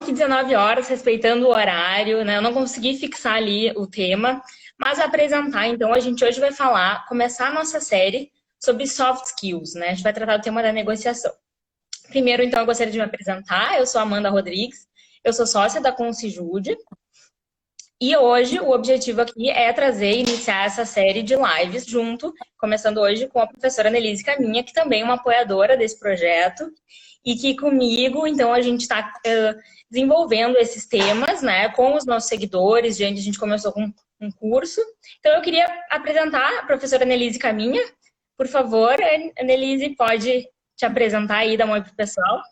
aqui 19 horas, respeitando o horário, né? Eu não consegui fixar ali o tema, mas apresentar, então, a gente hoje vai começar a nossa série sobre soft skills, né? A gente vai tratar do tema da negociação. Primeiro, então, eu gostaria de me apresentar. Eu sou Amanda Rodrigues, eu sou sócia da Consijude. E hoje o objetivo aqui é trazer e iniciar essa série de lives começando hoje com a professora Nelise Caminha, que também é uma apoiadora desse projeto, e que comigo, então, a gente está desenvolvendo esses temas, né, com os nossos seguidores, a gente começou com um curso. Então, eu queria apresentar a professora Nelise Caminha. Por favor, Nelise, pode te apresentar aí, dar um oi pro pessoal.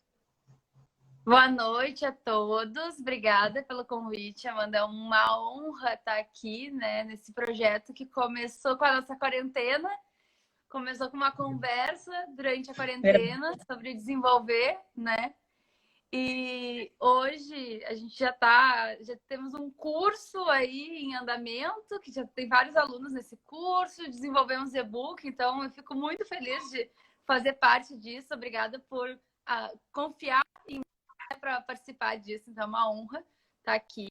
Boa noite a todos, obrigada pelo convite, Amanda, é uma honra estar aqui, né, nesse projeto que começou com a nossa quarentena, começou com uma conversa durante a quarentena sobre desenvolver, né, e hoje a gente já temos um curso aí em andamento, que já tem vários alunos nesse curso, desenvolvemos e-book, então eu fico muito feliz de fazer parte disso, obrigada por confiar em para participar disso, então é uma honra estar aqui.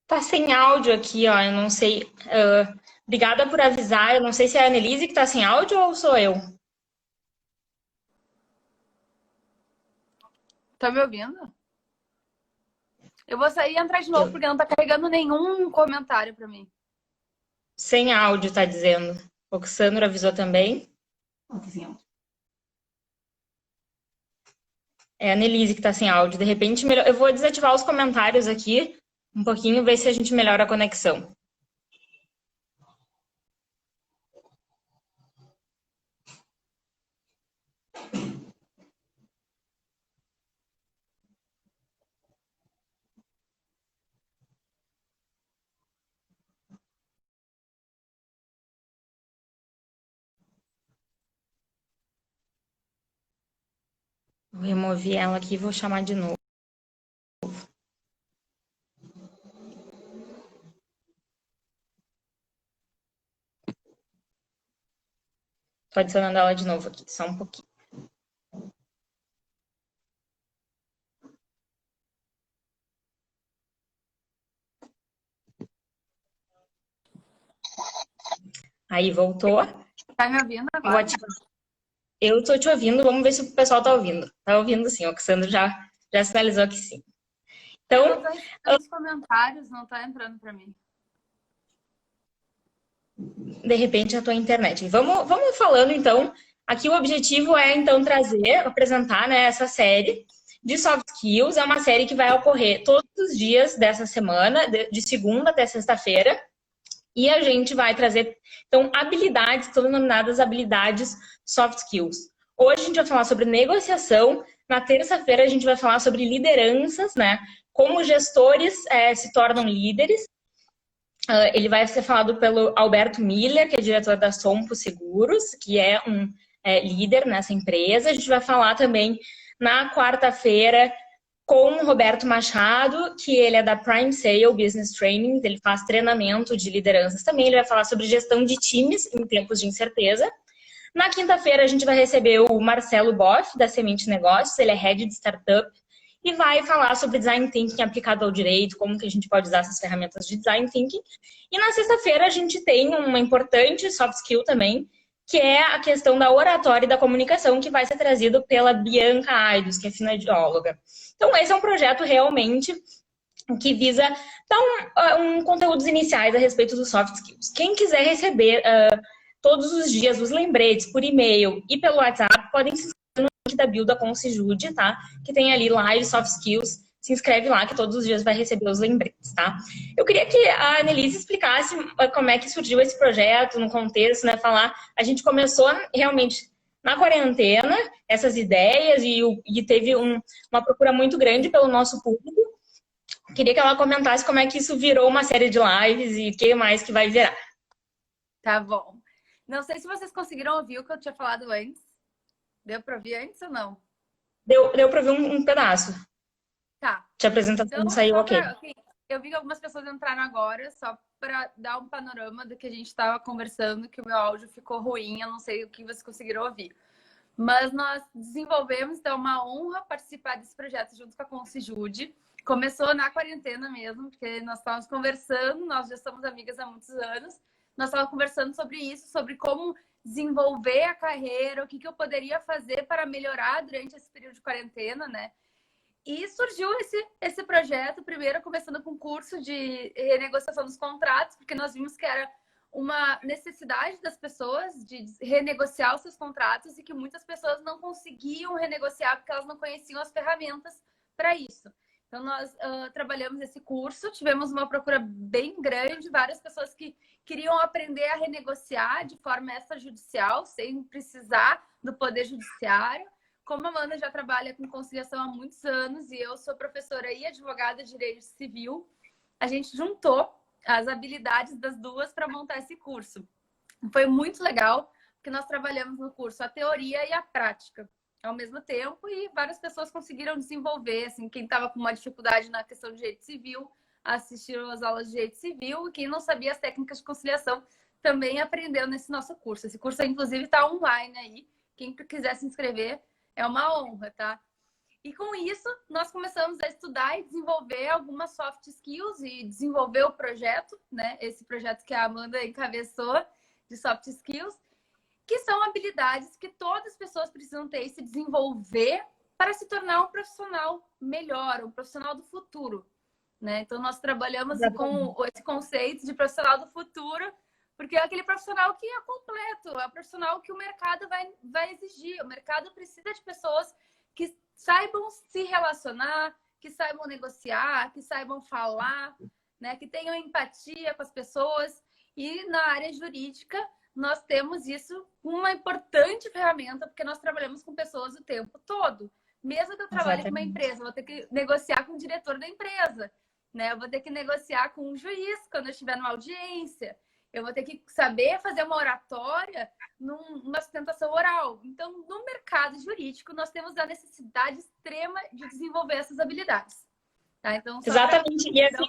Tá sem áudio aqui, ó, eu não sei. Obrigada por avisar, eu não sei se é a Annelise que tá sem áudio ou sou eu. Tá me ouvindo? Eu vou sair e entrar de novo, porque não tá carregando nenhum comentário para mim. Sem áudio, tá dizendo. O Oxandro avisou também. É a Annelise que tá sem áudio. De repente, eu vou desativar os comentários aqui um pouquinho, ver se a gente melhora a conexão. Vou remover ela aqui e vou chamar de novo. Tô adicionando ela de novo aqui, só um pouquinho. Aí, voltou. Tá me ouvindo agora? Eu tô te ouvindo, vamos ver se o pessoal tá ouvindo. Tá ouvindo sim, o Oxandro já sinalizou que sim. Então, os comentários não tá entrando para mim. De repente, a tua internet. Vamos falando, então. Aqui o objetivo é, então, apresentar, né, essa série de soft skills. É uma série que vai ocorrer todos os dias dessa semana, de segunda até sexta-feira. E a gente vai trazer, então, habilidades, todas denominadas habilidades soft skills. Hoje a gente vai falar sobre negociação. Na terça-feira a gente vai falar sobre lideranças, né? Como gestores se tornam líderes. Ele vai ser falado pelo Alberto Miller, que é diretor da Sompo Seguros, que é um líder nessa empresa. A gente vai falar também na quarta-feira com o Roberto Machado, que ele é da Prime Sale Business Training, ele faz treinamento de lideranças também. Ele vai falar sobre gestão de times em tempos de incerteza. Na quinta-feira a gente vai receber o Marcelo Boff, da Semente Negócios, ele é head de startup, e vai falar sobre design thinking aplicado ao direito, como que a gente pode usar essas ferramentas de design thinking. E na sexta-feira a gente tem uma importante soft skill também, que é a questão da oratória e da comunicação, que vai ser trazido pela Bianca Aidos, que é fonoaudióloga. Então esse é um projeto realmente que visa dar conteúdos iniciais a respeito dos soft skills. Quem quiser receber todos os dias os lembretes por e-mail e pelo WhatsApp, podem se inscrever no link da bio da Consijude, tá? Que tem ali live soft skills se inscreve lá que todos os dias vai receber os lembretes, tá? Eu queria que a Annelise explicasse como é que surgiu esse projeto no contexto, né? Falar, a gente começou realmente na quarentena, essas ideias, e teve uma procura muito grande pelo nosso público. Queria que ela comentasse como é que isso virou uma série de lives e o que mais que vai virar. Tá bom. Não sei se vocês conseguiram ouvir o que eu tinha falado antes. Deu para ouvir antes ou não? Deu para ouvir um pedaço. Tá. De apresentação Então, saiu ok. Eu vi que algumas pessoas entraram agora, só para dar um panorama do que a gente estava conversando, que o meu áudio ficou ruim, eu não sei o que vocês conseguiram ouvir. Mas nós desenvolvemos, então, uma honra participar desse projeto junto com a Consijude. Começou na quarentena mesmo, porque nós estávamos conversando, nós já somos amigas há muitos anos, nós estávamos conversando sobre isso, sobre como desenvolver a carreira, o que eu poderia fazer para melhorar durante esse período de quarentena, né? E surgiu esse projeto, primeiro começando com um curso de renegociação dos contratos, porque nós vimos que era uma necessidade das pessoas de renegociar os seus contratos e que muitas pessoas não conseguiam renegociar porque elas não conheciam as ferramentas para isso. Então, nós trabalhamos esse curso, tivemos uma procura bem grande, várias pessoas que queriam aprender a renegociar de forma extrajudicial, sem precisar do Poder Judiciário. Como a Amanda já trabalha com conciliação há muitos anos e eu sou professora e advogada de direito civil, a gente juntou as habilidades das duas para montar esse curso. Foi muito legal, porque nós trabalhamos no curso a teoria e a prática ao mesmo tempo e várias pessoas conseguiram desenvolver, assim, quem estava com uma dificuldade na questão de direito civil, assistiu às aulas de direito civil, e quem não sabia as técnicas de conciliação também aprendeu nesse nosso curso. Esse curso, inclusive, está online aí. Quem quiser se inscrever, é uma honra, tá? E com isso, nós começamos a estudar e desenvolver algumas soft skills e desenvolver o projeto, né? Esse projeto que a Amanda encabeçou de soft skills, que são habilidades que todas as pessoas precisam ter e se desenvolver para se tornar um profissional melhor, um profissional do futuro, né? Então, nós trabalhamos com esse conceito de profissional do futuro, porque é aquele profissional que é completo, é o profissional que o mercado vai exigir. O mercado precisa de pessoas que saibam se relacionar, que saibam negociar, que saibam falar, né? Que tenham empatia com as pessoas. E na área jurídica, nós temos isso uma importante ferramenta, porque nós trabalhamos com pessoas o tempo todo. Mesmo que eu trabalhe com uma empresa, eu vou ter que negociar com o diretor da empresa, né? Eu vou ter que negociar com um juiz quando eu estiver numa audiência. Eu vou ter que saber fazer uma oratória numa sustentação oral. Então, no mercado jurídico, nós temos a necessidade extrema de desenvolver essas habilidades. Tá? Então, exatamente. E assim,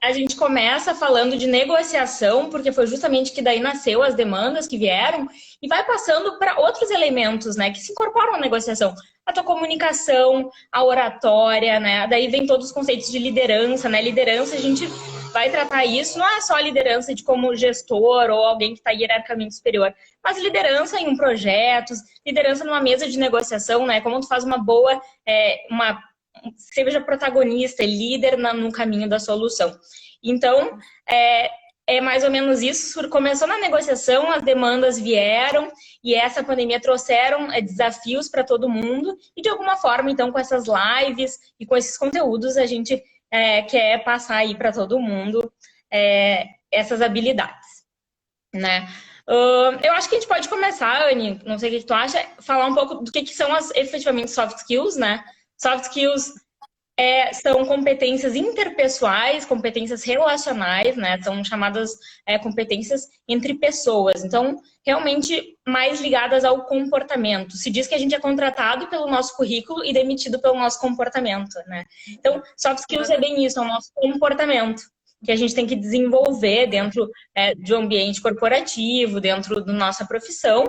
a gente começa falando de negociação, porque foi justamente que daí nasceu as demandas que vieram, e vai passando para outros elementos, né, que se incorporam à negociação. A tua comunicação, a oratória, né? Daí vem todos os conceitos de liderança, né? Liderança, a gente vai tratar isso, não é só a liderança de como gestor ou alguém que está hierarquicamente superior, mas liderança em um projeto, liderança numa mesa de negociação, né? Como tu faz uma boa, seja protagonista e líder no caminho da solução. Então, é mais ou menos isso. Começou na negociação, as demandas vieram e essa pandemia trouxeram desafios para todo mundo e, de alguma forma, então, com essas lives e com esses conteúdos, a gente quer passar aí para todo mundo essas habilidades, né? Eu acho que a gente pode começar, Anny, não sei o que tu acha, falar um pouco do que são efetivamente soft skills, né? Soft skills são competências interpessoais, competências relacionais, né? São chamadas competências entre pessoas. Então, realmente mais ligadas ao comportamento. Se diz que a gente é contratado pelo nosso currículo e demitido pelo nosso comportamento, né? Então, soft skills é bem isso, é o nosso comportamento que a gente tem que desenvolver dentro de um ambiente corporativo, dentro da nossa profissão.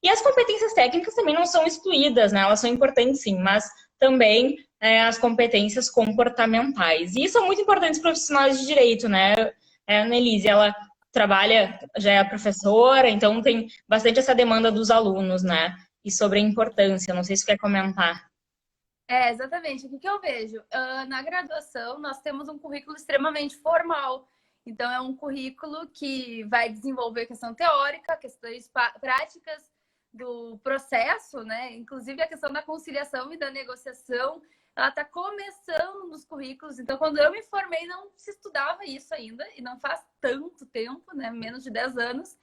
E as competências técnicas também não são excluídas, né? Elas são importantes, sim, mas também as competências comportamentais. E são muito importantes para profissionais de direito, né? A Annelise, ela trabalha, já é professora, então tem bastante essa demanda dos alunos, né? E sobre a importância, não sei se você quer comentar. Exatamente. O que eu vejo? Na graduação, nós temos um currículo extremamente formal. Então, é um currículo que vai desenvolver questão teórica, questões práticas, do processo, né? Inclusive a questão da conciliação e da negociação, ela está começando nos currículos. Então, quando eu me formei, não se estudava isso ainda, e não faz tanto tempo, né? Menos de 10 anos.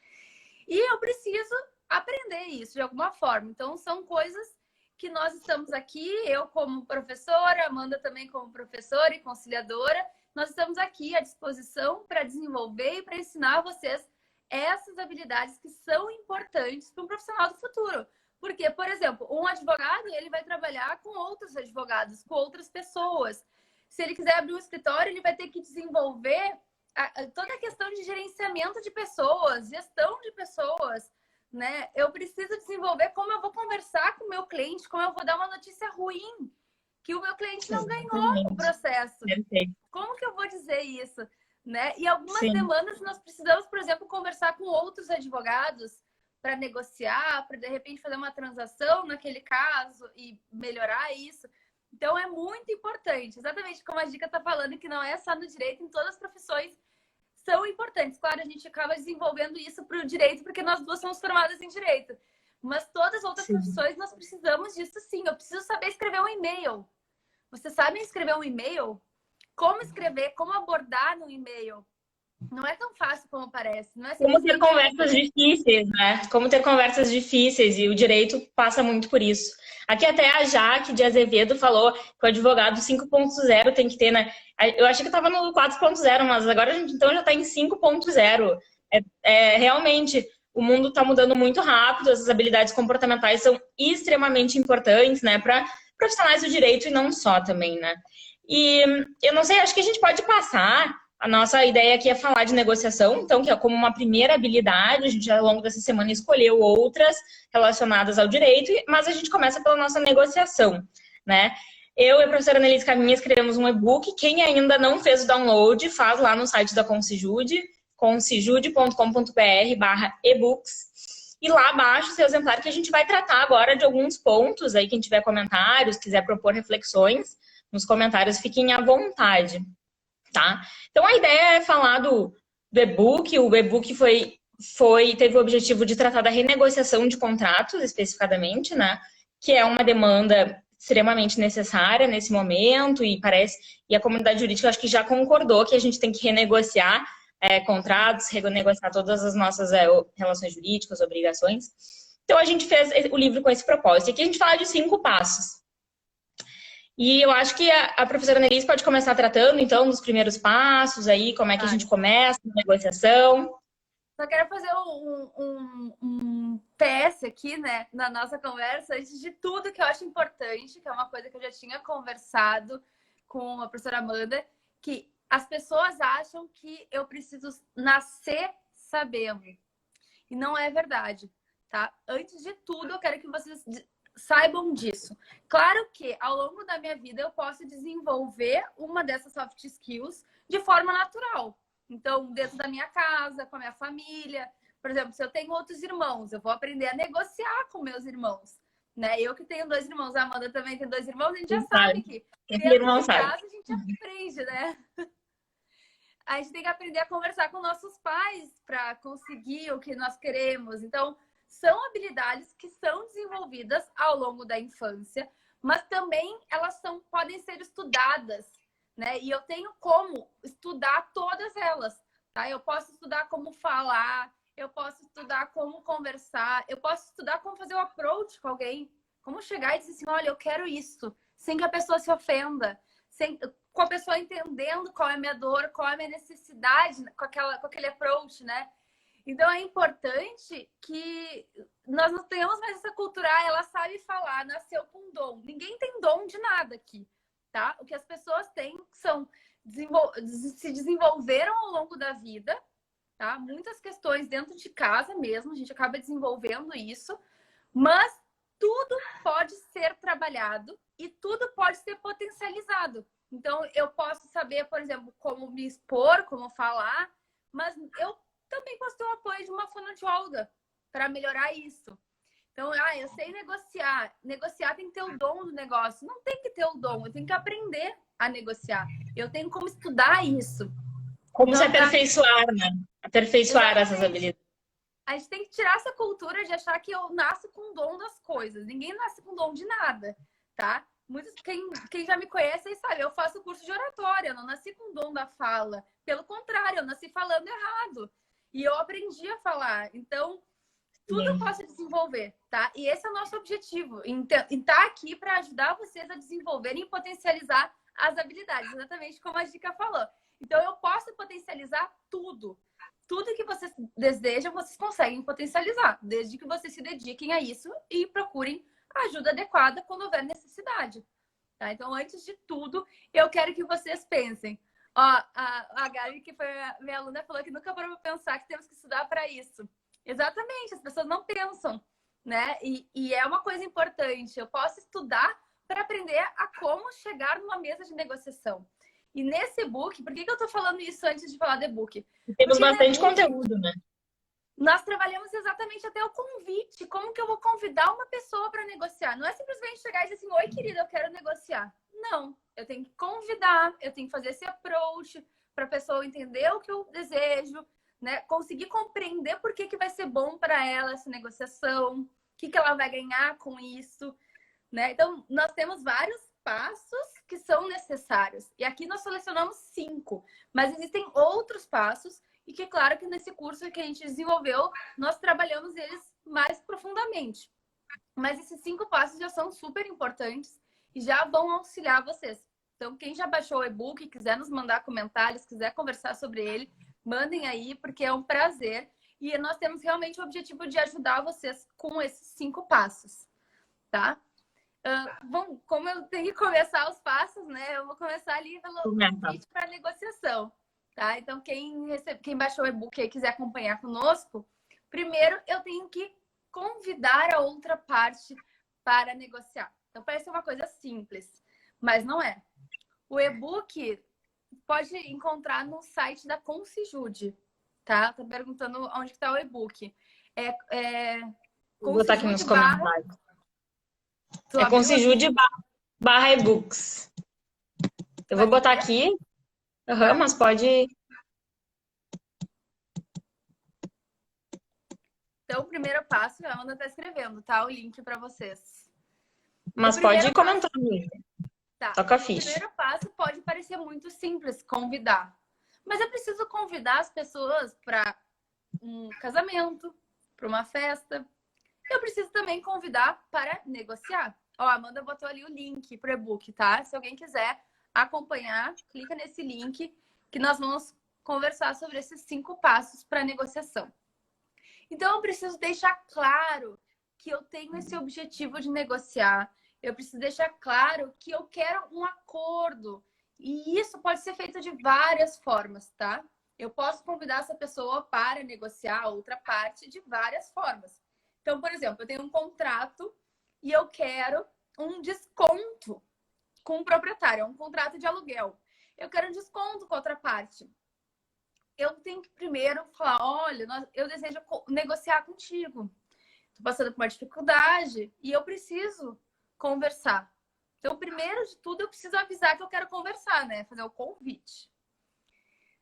E eu preciso aprender isso de alguma forma. Então, são coisas que nós estamos aqui, eu como professora, a Amanda também como professora e conciliadora, nós estamos aqui à disposição para desenvolver e para ensinar vocês essas habilidades que são importantes para um profissional do futuro. Porque, por exemplo, um advogado, ele vai trabalhar com outros advogados, com outras pessoas. Se ele quiser abrir um escritório, ele vai ter que desenvolver toda a questão de gerenciamento de pessoas, gestão de pessoas, né? Eu preciso desenvolver como eu vou conversar com o meu cliente, como eu vou dar uma notícia ruim, que o meu cliente não ganhou o processo. Perfeito. Como que eu vou dizer isso? Né? E algumas Sim. demandas nós precisamos, por exemplo, conversar com outros advogados para negociar, para de repente fazer uma transação naquele caso e melhorar isso. Então é muito importante, exatamente como a Dica está falando, que não é só no direito, em todas as profissões são importantes. Claro, a gente acaba desenvolvendo isso para o direito, porque nós duas somos formadas em direito. Mas todas as outras profissões nós precisamos disso sim. Eu preciso saber escrever um e-mail. Vocês sabem escrever um e-mail? Como escrever, como abordar no e-mail. Não é tão fácil como parece. Não é Como ter conversas difíceis, né? Como ter conversas difíceis, e o direito passa muito por isso. Aqui até a Jaque de Azevedo falou que o advogado 5.0 tem que ter, né? Eu achei que estava no 4.0, mas agora a gente então já está em 5.0. Realmente, o mundo está mudando muito rápido, essas habilidades comportamentais são extremamente importantes, né? Para profissionais do direito e não só também, né? E eu não sei, acho que a gente pode passar. A nossa ideia aqui é falar de negociação, então, que é como uma primeira habilidade. A gente, ao longo dessa semana, escolheu outras relacionadas ao direito, mas a gente começa pela nossa negociação, né? Eu e a professora Annelise Caminha escrevemos um e-book. Quem ainda não fez o download, faz lá no site da Concijude, concijude.com.br/ebooks. E lá abaixo, o seu exemplar, que a gente vai tratar agora de alguns pontos. Aí, quem tiver comentários, quiser propor reflexões, nos comentários, fiquem à vontade. Tá? Então, a ideia é falar do e-book. O e-book teve o objetivo de tratar da renegociação de contratos, especificadamente, né? Que é uma demanda extremamente necessária nesse momento, e a comunidade jurídica, eu acho que já concordou que a gente tem que renegociar contratos, renegociar todas as nossas relações jurídicas, obrigações. Então, a gente fez o livro com esse propósito. E aqui a gente fala de 5 passos. E eu acho que a professora Annelise pode começar tratando, então, dos primeiros passos aí, como é que a gente começa a negociação. Só quero fazer um PS aqui, né, na nossa conversa, antes de tudo, que eu acho importante, que é uma coisa que eu já tinha conversado com a professora Amanda, que as pessoas acham que eu preciso nascer sabendo. E não é verdade, tá? Antes de tudo, eu quero que vocês saibam disso. Claro que ao longo da minha vida eu posso desenvolver uma dessas soft skills de forma natural. Então, dentro da minha casa, com a minha família. Por exemplo, se eu tenho outros irmãos, eu vou aprender a negociar com meus irmãos. Né? Eu que tenho 2 irmãos, a Amanda também tem 2 irmãos, a gente já sabe que dentro de casa a gente aprende, né? A gente tem que aprender a conversar com nossos pais para conseguir o que nós queremos. Então, são habilidades que são desenvolvidas ao longo da infância, mas também elas podem ser estudadas, né? E eu tenho como estudar todas elas, tá? Eu posso estudar como falar, eu posso estudar como conversar, eu posso estudar como fazer o approach com alguém, como chegar e dizer assim, olha, eu quero isso, sem que a pessoa se ofenda, com a pessoa entendendo qual é a minha dor, qual é a minha necessidade com aquele approach, né? Então, é importante que nós não tenhamos mais essa cultura, ela sabe falar, nasceu com dom. Ninguém tem dom de nada aqui, tá? O que as pessoas têm se desenvolveram ao longo da vida, tá? Muitas questões dentro de casa mesmo, a gente acaba desenvolvendo isso, mas tudo pode ser trabalhado e tudo pode ser potencializado. Então, eu posso saber, por exemplo, como me expor, como falar, mas eu também posso ter o apoio de uma fonoaudióloga para melhorar isso. Então, eu sei negociar. Negociar tem que ter o dom do negócio. Não tem que ter o dom, eu tenho que aprender a negociar. Eu tenho como estudar isso. Como se aperfeiçoar, né? Aperfeiçoar essas habilidades. A gente tem que tirar essa cultura de achar que eu nasço com o dom das coisas. Ninguém nasce com dom de nada, tá? Quem já me conhece aí sabe, eu faço curso de oratória, eu não nasci com o dom da fala. Pelo contrário, eu nasci falando errado. E eu aprendi a falar. Então, tudo eu posso desenvolver, tá? E esse é o nosso objetivo. Estar aqui para ajudar vocês a desenvolverem e potencializar as habilidades, exatamente como a Dica falou. Então, eu posso potencializar tudo. Tudo que vocês desejam, vocês conseguem potencializar, desde que vocês se dediquem a isso e procurem a ajuda adequada quando houver necessidade. Tá? Então, antes de tudo, eu quero que vocês pensem. Ó, a Gabi, que foi a minha aluna, falou que nunca parou para pensar que temos que estudar para isso. Exatamente, as pessoas não pensam, né? E é uma coisa importante. Eu posso estudar para aprender a como chegar numa mesa de negociação. E nesse e-book, por que eu tô falando isso antes de falar do e-book? Temos bastante conteúdo, né? Nós trabalhamos exatamente até o convite. Como que eu vou convidar uma pessoa para negociar? Não é simplesmente chegar e dizer assim, oi, querida, eu quero negociar. Não, eu tenho que convidar, eu tenho que fazer esse approach para a pessoa entender o que eu desejo, né? Conseguir compreender por que vai ser bom para ela essa negociação, o que ela vai ganhar com isso, né? Então, nós temos vários passos que são necessários. E aqui nós selecionamos 5, mas existem outros passos e que, claro, que nesse curso que a gente desenvolveu, nós trabalhamos eles mais profundamente. Mas esses 5 passos já são super importantes e já vão auxiliar vocês. Então, quem já baixou o e-book, quiser nos mandar comentários, quiser conversar sobre ele, mandem aí, porque é um prazer. E nós temos realmente o objetivo de ajudar vocês com esses 5 passos, tá? Bom, como eu tenho que começar os passos, né? Eu vou começar ali pelo convite para negociação, tá? Então, quem baixou o e-book e quiser acompanhar conosco, primeiro eu tenho que convidar a outra parte para negociar. Então, parece uma coisa simples, mas não é. O e-book pode encontrar no site da Concijude, tá? Tá perguntando onde está o e-book. Vou botar aqui nos comentários. É Concijude / e-books. Eu vou botar aqui. Mas pode... Então, o primeiro passo, a Amanda está escrevendo, tá? O link para vocês. Mas pode ir comentando. Tá. Toca a ficha. O primeiro passo pode parecer muito simples, convidar. Mas eu preciso convidar as pessoas para um casamento, para uma festa. Eu preciso também convidar para negociar. Ó, a Amanda botou ali o link pro e-book, tá? Se alguém quiser acompanhar, clica nesse link que nós vamos conversar sobre esses 5 passos para negociação. Então, eu preciso deixar claro que eu tenho esse objetivo de negociar. Eu preciso deixar claro que eu quero um acordo. E isso pode ser feito de várias formas, tá? Eu posso convidar essa pessoa para negociar a outra parte de várias formas. Então, por exemplo, eu tenho um contrato e eu quero um desconto com o proprietário, é um contrato de aluguel. Eu quero um desconto com a outra parte. Eu tenho que primeiro falar, olha, eu desejo negociar contigo. Estou passando por uma dificuldade e eu preciso conversar. Então, primeiro de tudo, eu preciso avisar que eu quero conversar, né? Fazer o convite.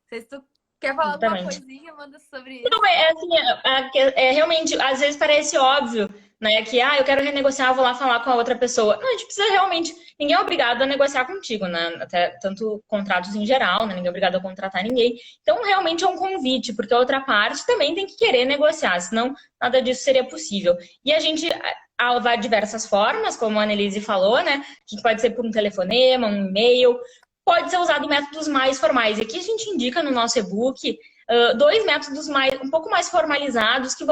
Não sei se tu quer falar alguma coisinha, manda sobre isso. Não, realmente, às vezes parece óbvio, né? Que, eu quero renegociar, vou lá falar com a outra pessoa. Não, a gente precisa realmente... Ninguém é obrigado a negociar contigo, né? Até tanto contratos em geral, né? Ninguém é obrigado a contratar ninguém. Então, realmente é um convite, porque a outra parte também tem que querer negociar, senão nada disso seria possível. E a gente vai de diversas formas, como a Annelise falou, né? Que pode ser por um telefonema, um e-mail... Pode ser usado métodos mais formais. E aqui a gente indica no nosso e-book 2 métodos um pouco mais formalizados que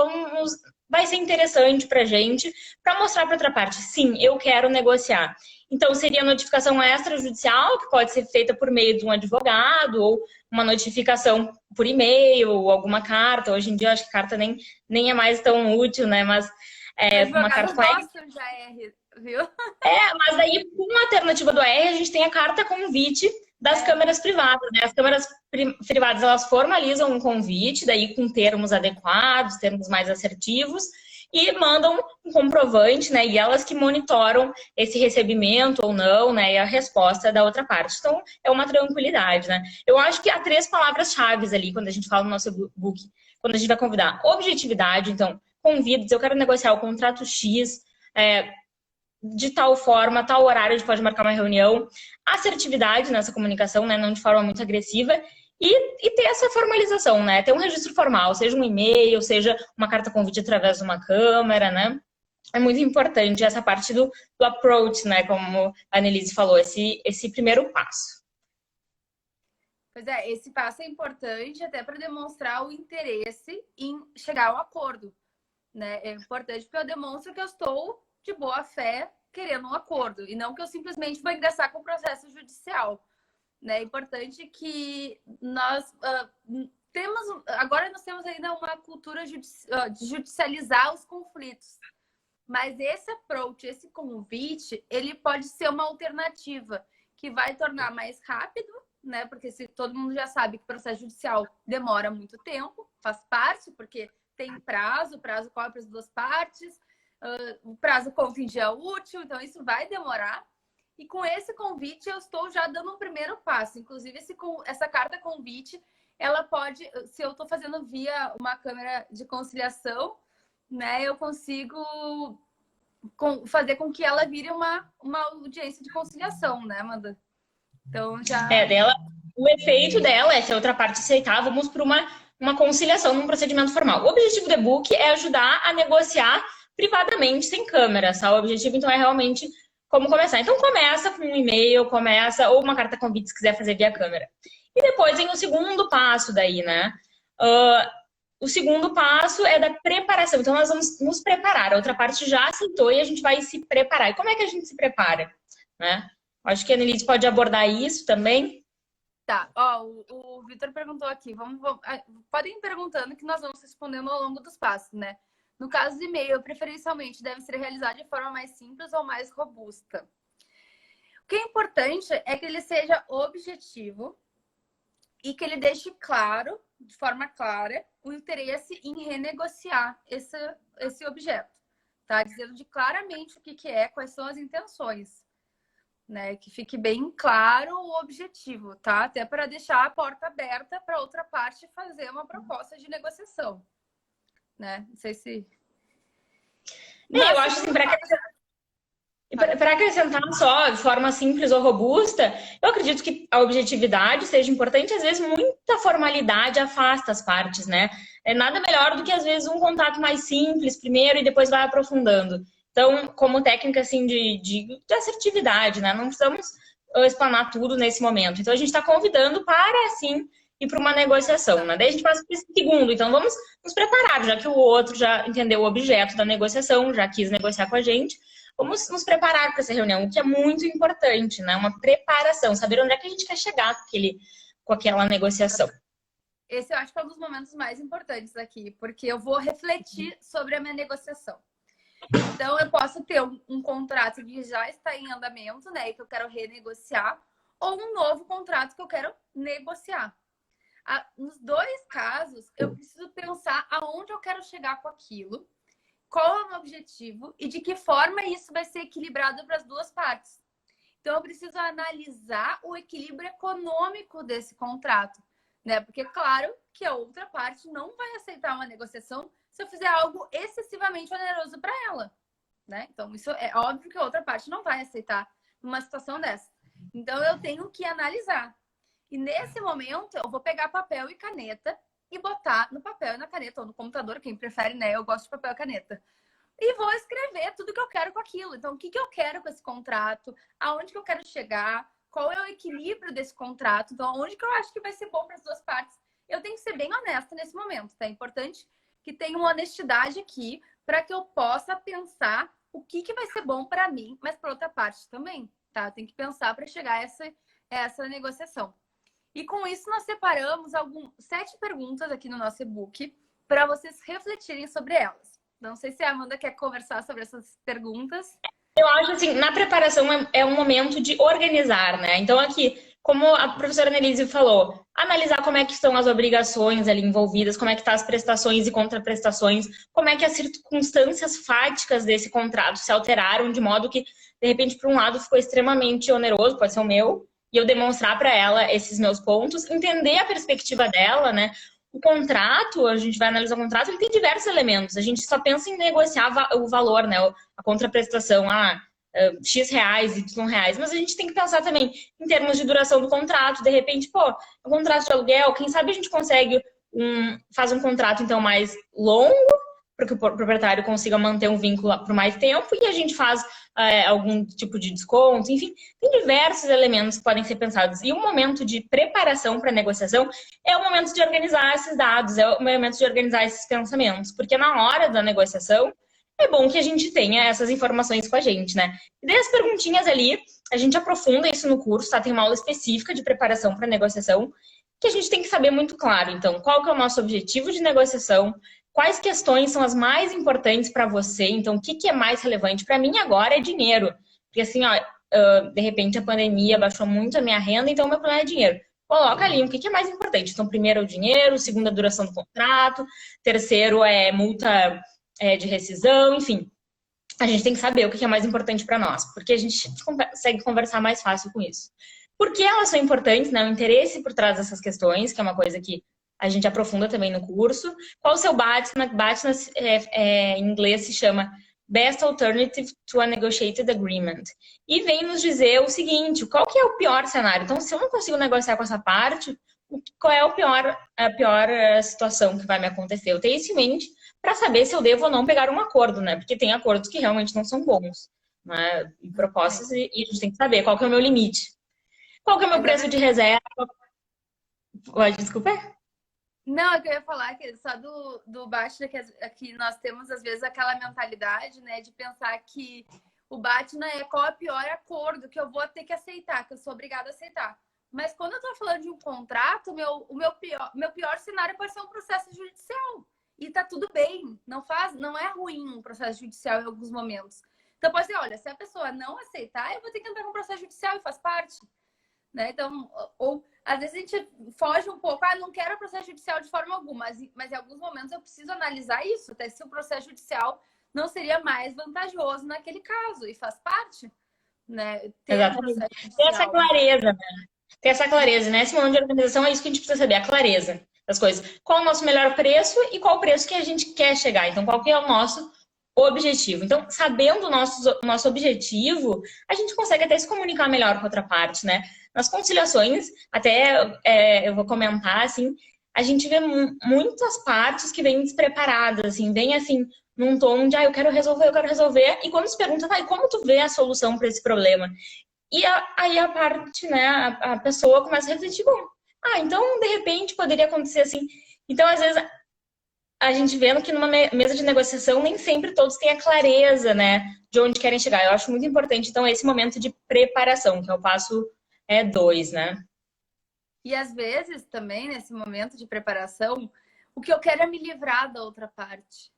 vai ser interessante para a gente, para mostrar para outra parte, sim, eu quero negociar. Então, seria a notificação extrajudicial, que pode ser feita por meio de um advogado, ou uma notificação por e-mail, ou alguma carta. Hoje em dia, acho que carta nem é mais tão útil, né? Mas uma carta já é, viu? Mas aí, com a alternativa do AR, a gente tem a carta convite das câmeras privadas, né? As câmeras privadas, elas formalizam um convite, daí com termos adequados, termos mais assertivos, e mandam um comprovante, né? E elas que monitoram esse recebimento ou não, né? E a resposta da outra parte. Então, é uma tranquilidade, né? Eu acho que há 3 palavras-chave ali, quando a gente fala no nosso e-book. quando a gente vai convidar. Objetividade, então, convido, eu quero negociar o contrato X, de tal forma, tal horário, a gente pode marcar uma reunião. Assertividade nessa comunicação, né? Não de forma muito agressiva. E ter essa formalização, né? Ter um registro formal, seja um e-mail, seja uma carta convite através de uma câmera, né? É muito importante essa parte do approach, né? Como a Annelise falou, esse primeiro passo. Pois é, esse passo é importante até para demonstrar o interesse em chegar ao acordo, né? É importante porque eu demonstro que eu estou de boa fé querendo um acordo e não que eu simplesmente vou ingressar com o processo judicial, né? É importante que nós nós temos ainda uma cultura de judicializar os conflitos, mas esse approach, esse convite, ele pode ser uma alternativa que vai tornar mais rápido, né? Porque se todo mundo já sabe que o processo judicial demora muito tempo, faz parte, porque tem prazo, o prazo corre para as duas partes, o prazo conta em dia útil, então isso vai demorar. E com esse convite eu estou já dando um primeiro passo. Inclusive, essa carta convite, ela pode, se eu estou fazendo via uma câmera de conciliação, né, eu consigo fazer com que ela vire uma audiência de conciliação, né, Amanda? Então já. O efeito dela é, se a outra parte aceitar, vamos para uma conciliação num procedimento formal. O objetivo do e-book é ajudar a negociar privadamente, sem câmera, tá? O objetivo, então, é realmente como começar. Então, começa com um e-mail, ou uma carta convite, se quiser fazer via câmera. E depois vem o segundo passo daí, né? O segundo passo é da preparação. Então, nós vamos nos preparar. A outra parte já aceitou e a gente vai se preparar. E como é que a gente se prepara? Né? Acho que a Annelise pode abordar isso também. Tá, o Vitor perguntou aqui. Podem ir perguntando que nós vamos respondendo ao longo dos passos, né? No caso do e-mail, preferencialmente deve ser realizado de forma mais simples ou mais robusta. O que é importante é que ele seja objetivo e que ele deixe claro, de forma clara, o interesse em renegociar esse objeto. Tá? Dizendo claramente o que é, quais são as intenções. Né? Que fique bem claro o objetivo, tá? Até para deixar a porta aberta para outra parte fazer uma proposta de negociação. Né? Não sei se... Eu acho assim, para acrescentar só de forma simples ou robusta, eu acredito que a objetividade seja importante. Às vezes, muita formalidade afasta as partes, né? É nada melhor do que, às vezes, um contato mais simples primeiro e depois vai aprofundando. Então, como técnica, assim, de assertividade, né? Não precisamos explanar tudo nesse momento. Então, a gente está convidando para, assim, ir para uma negociação, né? Daí a gente passa para esse segundo. Então, vamos nos preparar, já que o outro já entendeu o objeto da negociação, já quis negociar com a gente. Vamos nos preparar para essa reunião, o que é muito importante, né? Uma preparação, saber onde é que a gente quer chegar com aquela negociação. Esse eu acho que é um dos momentos mais importantes aqui, porque eu vou refletir sobre a minha negociação. Então, eu posso ter um contrato que já está em andamento, né? E que eu quero renegociar, ou um novo contrato que eu quero negociar. Nos dois casos, eu preciso pensar aonde eu quero chegar com aquilo, qual é o meu objetivo e de que forma isso vai ser equilibrado para as duas partes. Então, eu preciso analisar o equilíbrio econômico desse contrato, né? Porque, claro, que a outra parte não vai aceitar uma negociação se eu fizer algo excessivamente oneroso para ela, né? Então, isso é óbvio que a outra parte não vai aceitar numa situação dessa. Então, eu tenho que analisar. E nesse momento, eu vou pegar papel e caneta e botar no papel e na caneta, ou no computador, quem prefere, né? Eu gosto de papel e caneta. E vou escrever tudo que eu quero com aquilo. Então, o que eu quero com esse contrato? Aonde que eu quero chegar? Qual é o equilíbrio desse contrato? Então, onde que eu acho que vai ser bom para as duas partes? Eu tenho que ser bem honesta nesse momento, tá? É importante que tenha uma honestidade aqui para que eu possa pensar o que vai ser bom para mim, mas para outra parte também, tá? Tem que pensar para chegar a essa negociação. E com isso, nós separamos 7 perguntas aqui no nosso e-book para vocês refletirem sobre elas. Não sei se a Amanda quer conversar sobre essas perguntas. Eu acho assim, na preparação é um momento de organizar, né? Então aqui, como a professora Annelise falou, analisar como é que estão as obrigações ali envolvidas, como é que estão as prestações e contraprestações, como é que as circunstâncias fáticas desse contrato se alteraram de modo que, de repente, por um lado ficou extremamente oneroso, pode ser o meu, e eu demonstrar para ela esses meus pontos, entender a perspectiva dela, né? o contrato, a gente vai analisar o contrato, ele tem diversos elementos. A gente só pensa em negociar o valor, né? A contraprestação, X reais, Y reais, mas a gente tem que pensar também em termos de duração do contrato. De repente, pô, um contrato de aluguel, quem sabe a gente consegue faz um contrato então mais longo, para que o proprietário consiga manter um vínculo por mais tempo e a gente faz algum tipo de desconto, enfim, tem diversos elementos que podem ser pensados. E o momento de preparação para a negociação é o momento de organizar esses dados, é o momento de organizar esses pensamentos, porque na hora da negociação é bom que a gente tenha essas informações com a gente, né? E daí as perguntinhas ali, a gente aprofunda isso no curso, tá? Tem uma aula específica de preparação para negociação, que a gente tem que saber muito claro. Então, qual que é o nosso objetivo de negociação? Quais questões são as mais importantes para você? Então, o que é mais relevante? Para mim, agora é dinheiro. Porque, assim, de repente, a pandemia baixou muito a minha renda, então, o meu problema é dinheiro. Coloca ali o que é mais importante. Então, primeiro é o dinheiro, segundo, a duração do contrato, terceiro é multa de rescisão, enfim. A gente tem que saber o que é mais importante para nós, porque a gente consegue conversar mais fácil com isso. Por que elas são importantes, né? O interesse por trás dessas questões, que é uma coisa que a gente aprofunda também no curso. Qual o seu BATNA? BATNA em inglês se chama Best Alternative to a Negotiated Agreement. E vem nos dizer o seguinte, qual que é o pior cenário? Então, se eu não consigo negociar com essa parte, qual é a pior situação que vai me acontecer? Eu tenho isso em mente para saber se eu devo ou não pegar um acordo, né? Porque tem acordos que realmente não são bons, né? E propostas, e a gente tem que saber qual que é o meu limite. Qual que é o meu preço de reserva? Desculpa. Não, é que eu ia falar que só do Bátila, que aqui nós temos, às vezes, aquela mentalidade, né, de pensar que o Bátila é qual é o pior acordo que eu vou ter que aceitar, que eu sou obrigada a aceitar. Mas quando eu tô falando de um contrato, o meu pior cenário pode ser um processo judicial. E tá tudo bem, não é ruim um processo judicial em alguns momentos. Então pode ser, olha, se a pessoa não aceitar, eu vou ter que entrar com um processo judicial e faz parte. Né? Então, ou às vezes a gente foge um pouco, não quero processo judicial de forma alguma, mas em alguns momentos eu preciso analisar isso, até se o processo judicial não seria mais vantajoso naquele caso, e faz parte, né? Exatamente. Tem essa clareza, né? Tem essa clareza, né? Esse momento de organização é isso que a gente precisa saber, a clareza das coisas. Qual é o nosso melhor preço e qual o preço que a gente quer chegar. Então, qual que é o nosso objetivo. Então, sabendo o nosso objetivo, a gente consegue até se comunicar melhor com a outra parte, né? Nas conciliações, até eu vou comentar, assim, a gente vê muitas partes que vêm despreparadas, assim, vem assim, num tom de, eu quero resolver, e quando se pergunta, e como tu vê a solução para esse problema? E aí a parte, né, a pessoa começa a refletir, bom, então, de repente, poderia acontecer assim. Então, às vezes, a gente vendo que numa mesa de negociação nem sempre todos têm a clareza, né, de onde querem chegar. Eu acho muito importante, então, esse momento de preparação, que é o passo 2, né? E às vezes também, nesse momento de preparação, o que eu quero é me livrar da outra parte.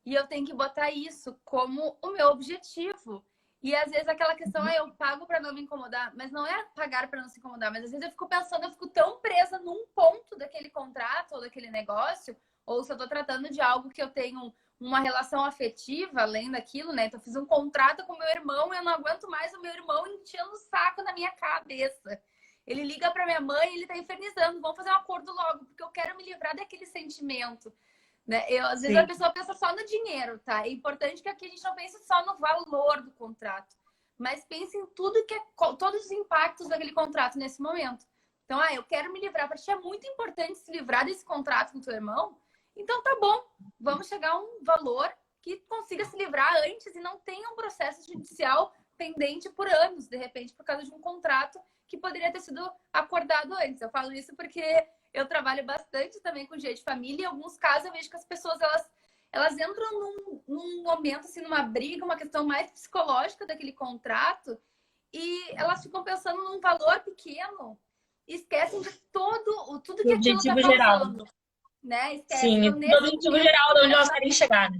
E eu tenho que botar isso como o meu objetivo. E às vezes aquela questão é eu pago para não me incomodar, mas não é pagar para não se incomodar, mas às vezes eu fico pensando, eu fico tão presa num ponto daquele contrato ou daquele negócio, ou se eu estou tratando de algo que eu tenho uma relação afetiva além daquilo, né? Então eu fiz um contrato com meu irmão e eu não aguento mais o meu irmão enchendo o saco na minha cabeça. Ele liga para minha mãe e ele tá infernizando, vamos fazer um acordo logo, porque eu quero me livrar daquele sentimento. Né? Às vezes a pessoa pensa só no dinheiro, tá? É importante que aqui a gente não pense só no valor do contrato, mas pense em tudo todos os impactos daquele contrato nesse momento. Então, eu quero me livrar. Para ti é muito importante se livrar desse contrato com teu irmão. Então, tá bom. Vamos chegar a um valor que consiga se livrar antes e não tenha um processo judicial pendente por anos, de repente, por causa de um contrato que poderia ter sido acordado antes. Eu falo isso porque eu trabalho bastante também com direito de família e em alguns casos eu vejo que as pessoas elas entram num momento, assim, numa briga, uma questão mais psicológica daquele contrato e elas ficam pensando num valor pequeno e esquecem de tudo que aquilo está causando. Né? Sim, o objetivo geral de onde elas querem chegar. Né?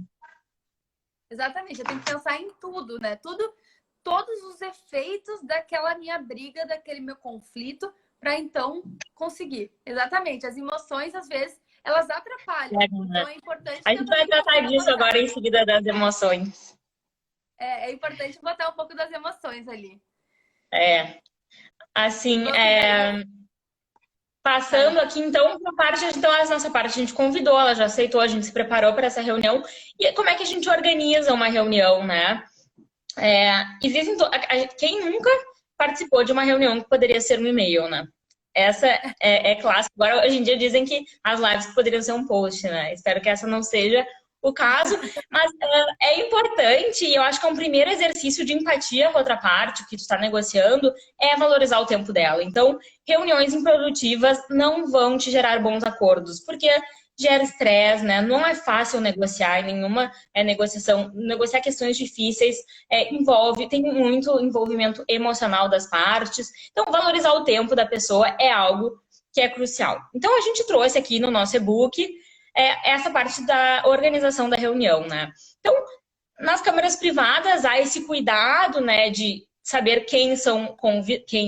Exatamente, eu tenho que pensar em tudo, né? Todos os efeitos daquela minha briga, daquele meu conflito, para então conseguir. Exatamente. As emoções, às vezes, elas atrapalham. Então é importante. A gente vai tratar disso agora em seguida das emoções. É importante botar um pouco das emoções ali. Assim, Passando aqui, então, para parte, então, a nossa parte a gente convidou, ela já aceitou, a gente se preparou para essa reunião. E como é que a gente organiza uma reunião, né? Existem quem nunca participou de uma reunião que poderia ser um e-mail, né? Essa é clássica. Agora, hoje em dia, dizem que as lives poderiam ser um post, né? Espero que essa não seja o caso, mas é importante, e eu acho que é um primeiro exercício de empatia com a outra parte, o que tu está negociando, é valorizar o tempo dela. Então, reuniões improdutivas não vão te gerar bons acordos, porque gera estresse, né? Não é fácil negociar em nenhuma negociação. Negociar questões difíceis tem muito envolvimento emocional das partes. Então, valorizar o tempo da pessoa é algo que é crucial. Então, a gente trouxe aqui no nosso e-book essa parte da organização da reunião, né? Então, nas câmeras privadas, há esse cuidado, né, de saber quem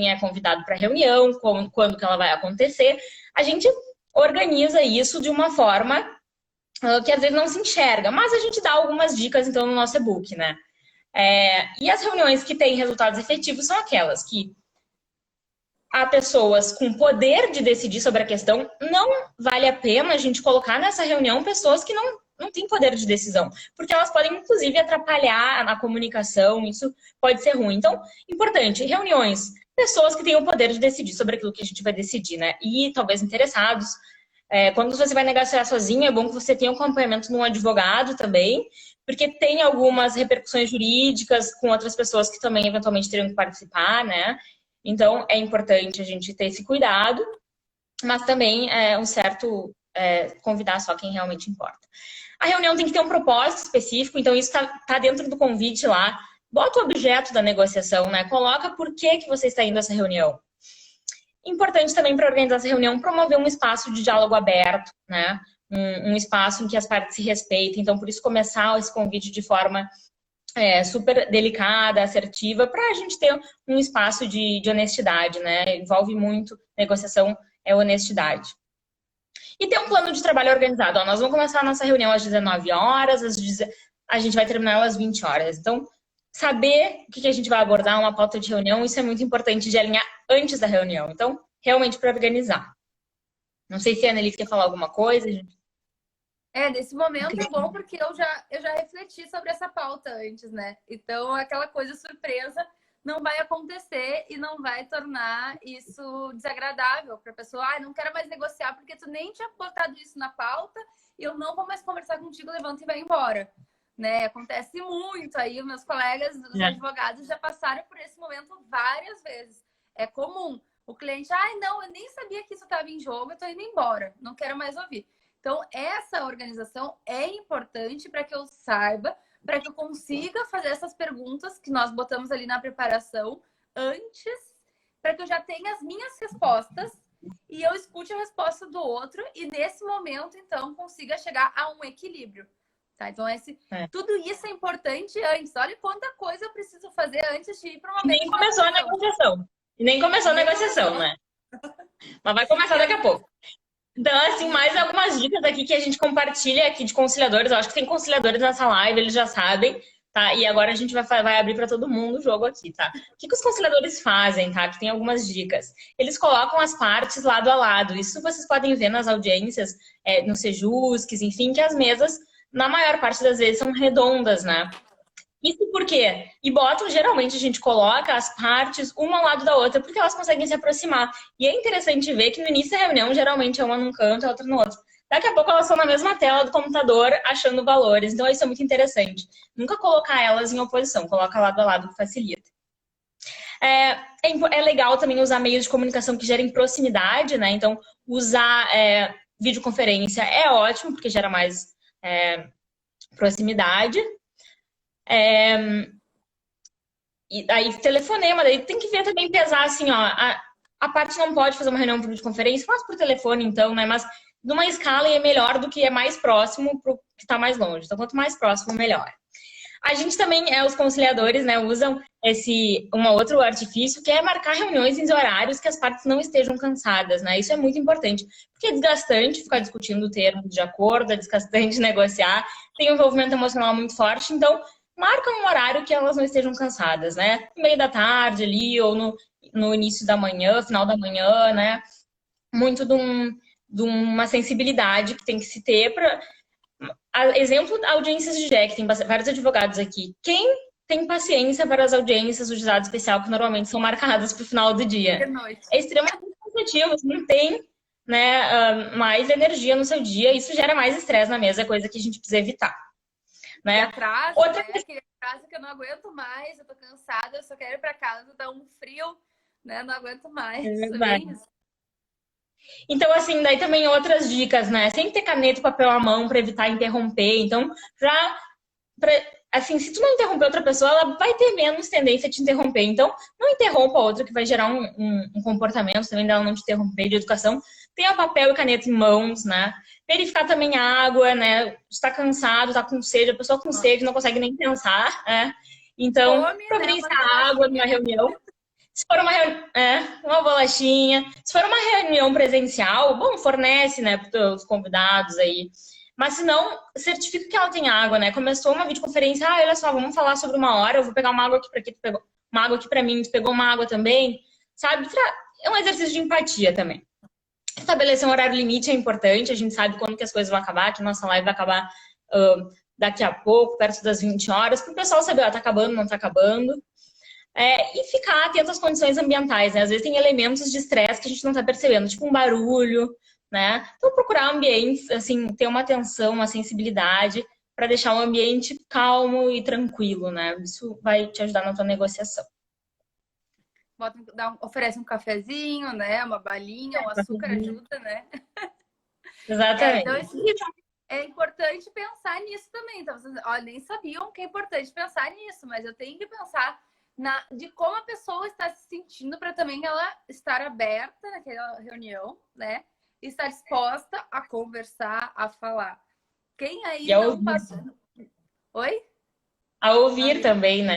é convidado para a reunião, quando que ela vai acontecer. A gente organiza isso de uma forma que às vezes não se enxerga, mas a gente dá algumas dicas, então, no nosso e-book, né? E as reuniões que têm resultados efetivos são aquelas que há pessoas com poder de decidir sobre a questão. Não vale a pena a gente colocar nessa reunião pessoas que não têm poder de decisão, porque elas podem, inclusive, atrapalhar a comunicação, isso pode ser ruim. Então, importante, reuniões, pessoas que têm o poder de decidir sobre aquilo que a gente vai decidir, né? E talvez interessados. Quando você vai negociar sozinho, é bom que você tenha um acompanhamento de um advogado também, porque tem algumas repercussões jurídicas com outras pessoas que também eventualmente teriam que participar, né? Então, é importante a gente ter esse cuidado, mas também um certo convidar só quem realmente importa. A reunião tem que ter um propósito específico, então isso tá dentro do convite lá. Bota o objeto da negociação, né? Coloca por que você está indo a essa reunião. Importante também para organizar essa reunião, promover um espaço de diálogo aberto, né? Um espaço em que as partes se respeitem. Então, por isso, começar esse convite de forma super delicada, assertiva, para a gente ter um espaço de honestidade, né? Envolve muito negociação, honestidade. E ter um plano de trabalho organizado. Nós vamos começar a nossa reunião às 19 horas, a gente vai terminar ela às 20 horas. Então, saber o que a gente vai abordar, uma pauta de reunião, isso é muito importante de alinhar antes da reunião. Então, realmente para organizar. Não sei se a Annelise quer falar alguma coisa, gente. Nesse momento é bom porque eu já refleti sobre essa pauta antes, né? Então, aquela coisa surpresa não vai acontecer e não vai tornar isso desagradável para a pessoa. Não quero mais negociar porque tu nem tinha botado isso na pauta e eu não vou mais conversar contigo, levanta e vai embora. Né? Acontece muito aí, meus colegas, os advogados já passaram por esse momento várias vezes. É comum. O cliente, não, eu nem sabia que isso estava em jogo, eu tô indo embora, não quero mais ouvir. Então, essa organização é importante para que eu saiba, para que eu consiga fazer essas perguntas que nós botamos ali na preparação antes, para que eu já tenha as minhas respostas e eu escute a resposta do outro e, nesse momento, então, consiga chegar a um equilíbrio. Tá? Então, tudo isso é importante antes. Olha quanta coisa eu preciso fazer antes de ir para uma mesa. Nem começou a negociação. Nem começou a negociação, né? Mas vai começar daqui a pouco. Então, assim, mais algumas dicas aqui que a gente compartilha aqui de conciliadores. Eu acho que tem conciliadores nessa live, eles já sabem, tá? E agora a gente vai abrir para todo mundo o jogo aqui, tá? O que os conciliadores fazem, tá? Que tem algumas dicas. Eles colocam as partes lado a lado. Isso vocês podem ver nas audiências, no Sejusques, enfim, que as mesas, na maior parte das vezes, são redondas, né? Isso por quê? E botam, geralmente, a gente coloca as partes uma ao lado da outra, porque elas conseguem se aproximar. E é interessante ver que no início da reunião, geralmente, é uma num canto e a outra no outro. Daqui a pouco elas estão na mesma tela do computador, achando valores. Então, isso é muito interessante. Nunca colocar elas em oposição, coloca lado a lado, que facilita. É legal também usar meios de comunicação que gerem proximidade, né? Então, usar videoconferência é ótimo, porque gera mais proximidade. E aí, telefonema, daí tem que ver também, pesar assim, ó, a parte não pode fazer uma reunião por videoconferência, faz por telefone então, né, mas numa escala é melhor do que é mais próximo pro que tá mais longe, então quanto mais próximo, melhor. A gente também, os conciliadores, né, usam um outro artifício, que é marcar reuniões em horários que as partes não estejam cansadas, né, isso é muito importante, porque é desgastante ficar discutindo termos de acordo, é desgastante negociar, tem um envolvimento emocional muito forte, então marca um horário que elas não estejam cansadas, né? No meio da tarde ali, ou no início da manhã, final da manhã, né? muito de uma sensibilidade que tem que se ter para... Exemplo, audiências de JEC, tem vários advogados aqui. Quem tem paciência para as audiências do juizado especial, que normalmente são marcadas para o final do dia? É extremamente cansativo, você não tem, né, mais energia no seu dia, isso gera mais estresse na mesa, é coisa que a gente precisa evitar. Né? Atraso, outra né? Aquele atraso que eu não aguento mais, eu tô cansada, eu só quero ir para casa, tá um frio, né? Não aguento mais. Então, assim, daí também outras dicas, né? Sempre ter caneta e papel à mão para evitar interromper. Então, assim, se tu não interromper outra pessoa, ela vai ter menos tendência a te interromper. Então, não interrompa a outra, que vai gerar um comportamento também dela não te interromper, de educação. Tenha papel e caneta em mãos, né? Verificar também a água, né? Está cansado, está com sede, a pessoa com sede não consegue nem pensar, né? Então, providenciar água numa reunião. Se for uma bolachinha. Se for uma reunião presencial, bom, fornece, né, para os convidados aí. Mas se não, certifica que ela tem água, né? Começou uma videoconferência, olha só, vamos falar sobre uma hora, eu vou pegar uma água aqui para aqui, tu pegou uma água aqui para mim, tu pegou uma água também, sabe? É um exercício de empatia também. Estabelecer um horário limite é importante, a gente sabe quando que as coisas vão acabar, que nossa live vai acabar daqui a pouco, perto das 20 horas, para o pessoal saber, ó, tá acabando, não tá acabando. E ficar atento às condições ambientais, né? Às vezes tem elementos de estresse que a gente não tá percebendo, tipo um barulho, né? Então procurar ambientes, assim, ter uma atenção, uma sensibilidade para deixar o ambiente calmo e tranquilo, né? Isso vai te ajudar na tua negociação. Oferece um cafezinho, né? Uma balinha, um açúcar ajuda, né? Exatamente. Então, é importante pensar nisso também. Então, vocês nem sabiam que é importante pensar nisso, mas eu tenho que pensar de como a pessoa está se sentindo para também ela estar aberta naquela reunião, né? E estar disposta a conversar, a falar. Quem aí não passou... Oi? A ouvir também, né?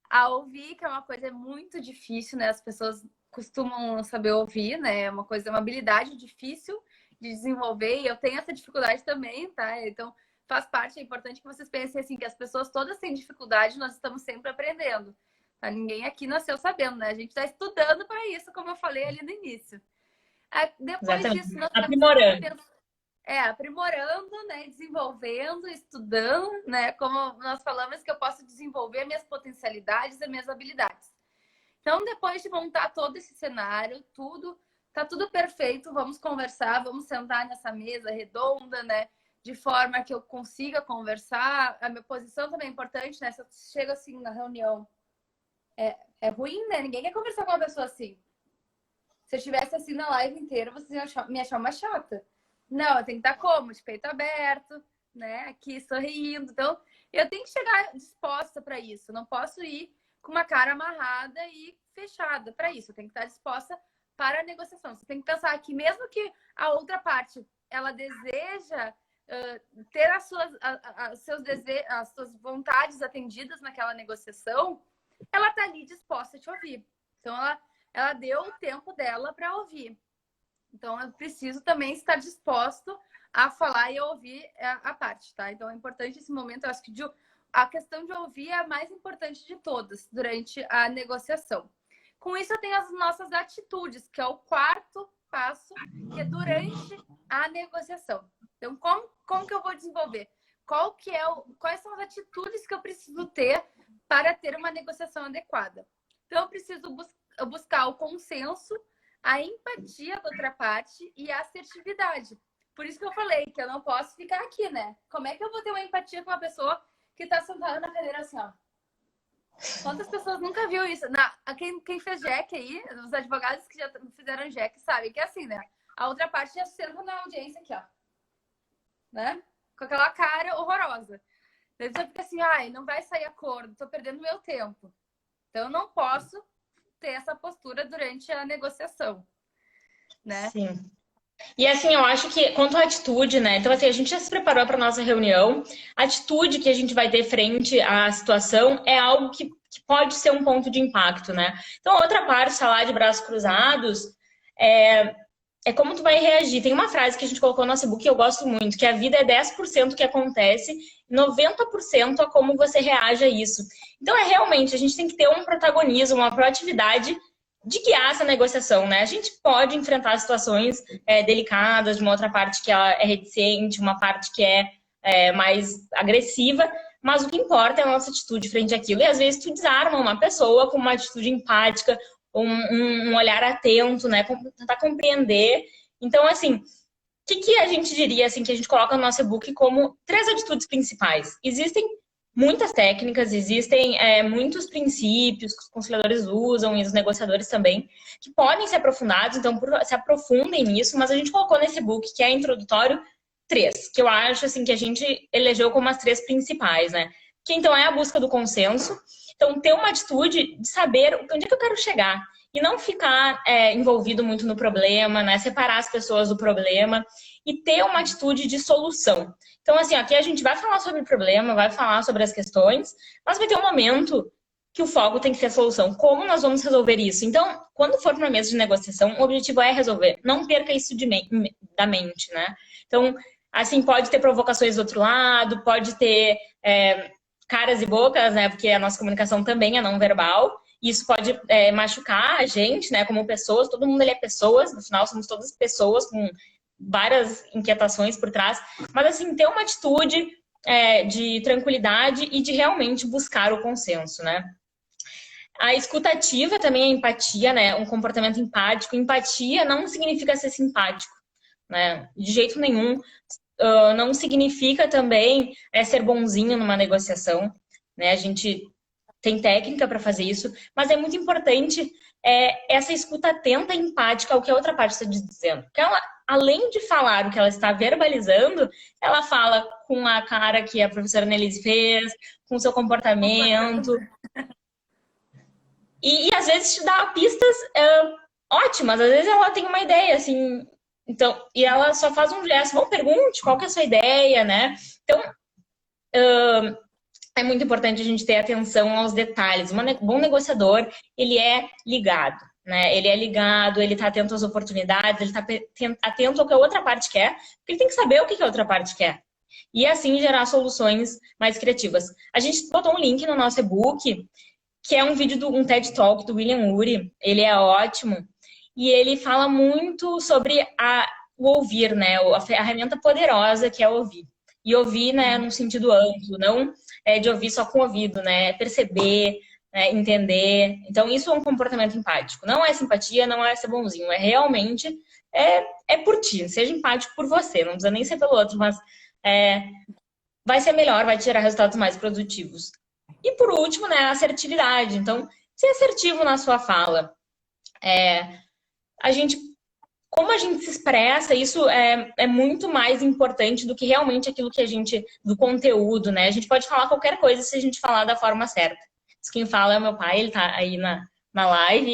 A ouvir, que é uma coisa muito difícil, né? As pessoas costumam saber ouvir, né? É uma habilidade difícil de desenvolver, e eu tenho essa dificuldade também, tá? Então, faz parte, é importante que vocês pensem assim, que as pessoas todas têm dificuldade, nós estamos sempre aprendendo. Tá? Ninguém aqui nasceu sabendo, né? A gente está estudando para isso, como eu falei ali no início. Depois disso, nós aprimorando. Aprimorando, né? Desenvolvendo, estudando, né? Como nós falamos, que eu posso desenvolver minhas potencialidades e minhas habilidades. Então, depois de montar todo esse cenário, tá tudo perfeito, vamos conversar, vamos sentar nessa mesa redonda, né? De forma que eu consiga conversar. A minha posição também é importante, né? Se eu chego assim na reunião, é ruim, né? Ninguém quer conversar com uma pessoa assim. Se eu estivesse assim na live inteira, vocês iam me achar uma chata. Não, eu tenho que estar como? De peito aberto, né? Aqui sorrindo. Então, eu tenho que chegar disposta para isso. Eu não posso ir com uma cara amarrada e fechada para isso. Eu tenho que estar disposta para a negociação. Você tem que pensar que mesmo que a outra parte ela deseja ter as suas vontades atendidas naquela negociação, ela está ali disposta a te ouvir. Então, ela deu o tempo dela para ouvir. Então, eu preciso também estar disposto a falar e ouvir a parte, tá? Então, é importante esse momento. Eu acho que a questão de ouvir é a mais importante de todas durante a negociação. Com isso, eu tenho as nossas atitudes, que é o quarto passo, que é durante a negociação. Então, como que eu vou desenvolver? Quais são as atitudes que eu preciso ter para ter uma negociação adequada? Então, eu preciso buscar o consenso, a empatia da outra parte e a assertividade. Por isso que eu falei que eu não posso ficar aqui, né? Como é que eu vou ter uma empatia com uma pessoa que está sentada na cadeira assim, ó? Quantas pessoas nunca viu isso? Quem fez JEC aí, os advogados que já fizeram JEC sabem que é assim, né? A outra parte já senta na audiência aqui, ó. Né? Com aquela cara horrorosa. Daí você fica assim, não vai sair acordo, tô perdendo meu tempo. Então eu não posso ter essa postura durante a negociação, né? Sim. E assim, eu acho que quanto à atitude, né? Então, assim, a gente já se preparou para nossa reunião. A atitude que a gente vai ter frente à situação é algo que pode ser um ponto de impacto, né? Então, a outra parte, lá de braços cruzados, é como tu vai reagir. Tem uma frase que a gente colocou no nosso e-book que eu gosto muito, que a vida é 10% que acontece, 90% é como você reage a isso. Então, realmente, a gente tem que ter um protagonismo, uma proatividade de guiar essa negociação, né? A gente pode enfrentar situações delicadas, de uma outra parte que ela é reticente, uma parte que é mais agressiva, mas o que importa é a nossa atitude frente àquilo. E às vezes tu desarma uma pessoa com uma atitude empática, um olhar atento, né? Tentar compreender. Então, assim, o que a gente diria, assim, que a gente coloca no nosso e-book como 3 atitudes principais? Existem muitas técnicas, existem muitos princípios que os conciliadores usam e os negociadores também, que podem ser aprofundados, então se aprofundem nisso, mas a gente colocou nesse book, que é introdutório, 3, que eu acho assim que a gente elegeu como as 3 principais, né? Que então é a busca do consenso, então ter uma atitude de saber onde é que eu quero chegar e não ficar envolvido muito no problema, né? Separar as pessoas do problema e ter uma atitude de solução. Então, assim, aqui a gente vai falar sobre o problema, vai falar sobre as questões, mas vai ter um momento que o foco tem que ser a solução. Como nós vamos resolver isso? Então, quando for para uma mesa de negociação, o objetivo é resolver. Não perca isso da mente, né? Então, assim, pode ter provocações do outro lado, pode ter caras e bocas, né? Porque a nossa comunicação também é não verbal. Isso pode machucar a gente, né? Como pessoas, todo mundo ele é pessoas, no final somos todas pessoas com várias inquietações por trás, mas assim, ter uma atitude de tranquilidade e de realmente buscar o consenso, né? A escutativa também é empatia, né? Um comportamento empático. Empatia não significa ser simpático, né? De jeito nenhum. Não significa também ser bonzinho numa negociação, né? A gente tem técnica para fazer isso, mas é muito importante essa escuta atenta e empática ao que a outra parte está dizendo. Porque ela, além de falar o que ela está verbalizando, ela fala com a cara que a professora Nelise fez, com o seu comportamento. E às vezes te dá pistas ótimas. Às vezes ela tem uma ideia, assim, então, e ela só faz um gesto, bom, pergunte qual que é a sua ideia, né? Então, é muito importante a gente ter atenção aos detalhes. Um bom negociador, ele é ligado, né? Ele é ligado, ele está atento às oportunidades, ele está atento ao que a outra parte quer, porque ele tem que saber o que a outra parte quer. E assim gerar soluções mais criativas. A gente botou um link no nosso e-book, que é um vídeo um TED Talk do William Ury. Ele é ótimo. E ele fala muito sobre o ouvir, né? A ferramenta poderosa que é ouvir. E ouvir, né, num sentido amplo, não de ouvir só com o ouvido, né? Perceber, né, entender. Então, isso é um comportamento empático. Não é simpatia, não é ser bonzinho. É realmente por ti. Seja empático por você. Não precisa nem ser pelo outro, mas vai ser melhor, vai te gerar resultados mais produtivos. E por último, né, a assertividade. Então, ser assertivo na sua fala. Como a gente se expressa, isso é muito mais importante do que realmente aquilo que do conteúdo, né? A gente pode falar qualquer coisa se a gente falar da forma certa. Isso quem fala é o meu pai, ele tá aí na live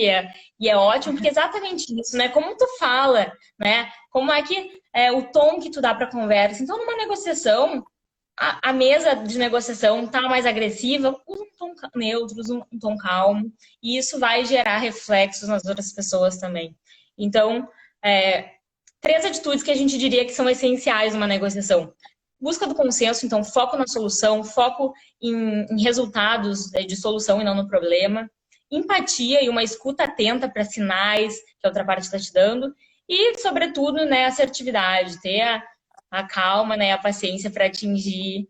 e é ótimo, porque é exatamente isso, né? Como tu fala, né? Como é que o tom que tu dá pra conversa. Então, numa negociação, a mesa de negociação tá mais agressiva, usa um tom neutro, usa um tom calmo, e isso vai gerar reflexos nas outras pessoas também. Então, 3 atitudes que a gente diria que são essenciais numa negociação. Busca do consenso, então foco na solução, foco em resultados de solução e não no problema. Empatia e uma escuta atenta para sinais que a outra parte está te dando. E, sobretudo, né, assertividade, ter a calma, né, a paciência para atingir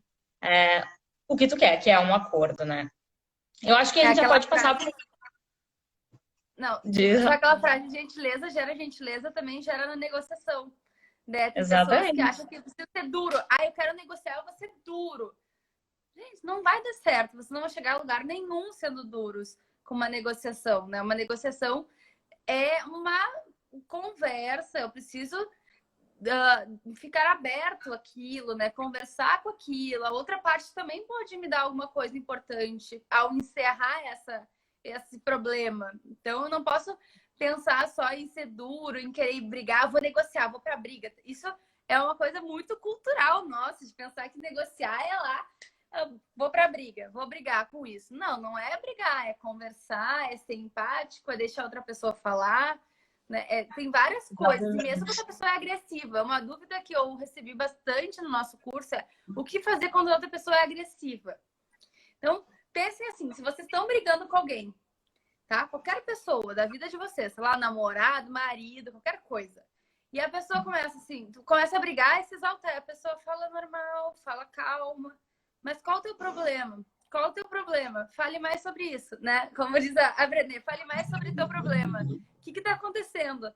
o que tu quer, que é um acordo, né? Eu acho que a gente já pode passar por... Não, só aquela frase, gentileza também gera na negociação. Né? Tem pessoas que acham que precisa ser duro. Eu quero negociar, eu vou ser duro. Gente, não vai dar certo. Vocês não vão chegar a lugar nenhum sendo duros com uma negociação, né? Uma negociação é uma conversa. Eu preciso ficar aberto àquilo, né? Conversar com aquilo. A outra parte também pode me dar alguma coisa importante ao encerrar esse problema. Então, eu não posso pensar só em ser duro, em querer brigar, vou negociar, vou pra briga. Isso é uma coisa muito cultural nossa, de pensar que negociar é lá, vou pra briga, vou brigar com isso. Não, não é brigar, é conversar, é ser empático, é deixar outra pessoa falar, né? Tem várias coisas, e mesmo quando a pessoa é agressiva. Uma dúvida que eu recebi bastante no nosso curso é o que fazer quando a outra pessoa é agressiva. Então, pensem assim, se vocês estão brigando com alguém, tá? Qualquer pessoa da vida de você, sei lá, namorado, marido, qualquer coisa. E a pessoa começa assim, tu começa a brigar e se exaltar. A pessoa fala normal, fala calma. Mas qual o teu problema? Qual o teu problema? Fale mais sobre isso, né? Como diz a Brené, fale mais sobre o teu problema. O que tá acontecendo?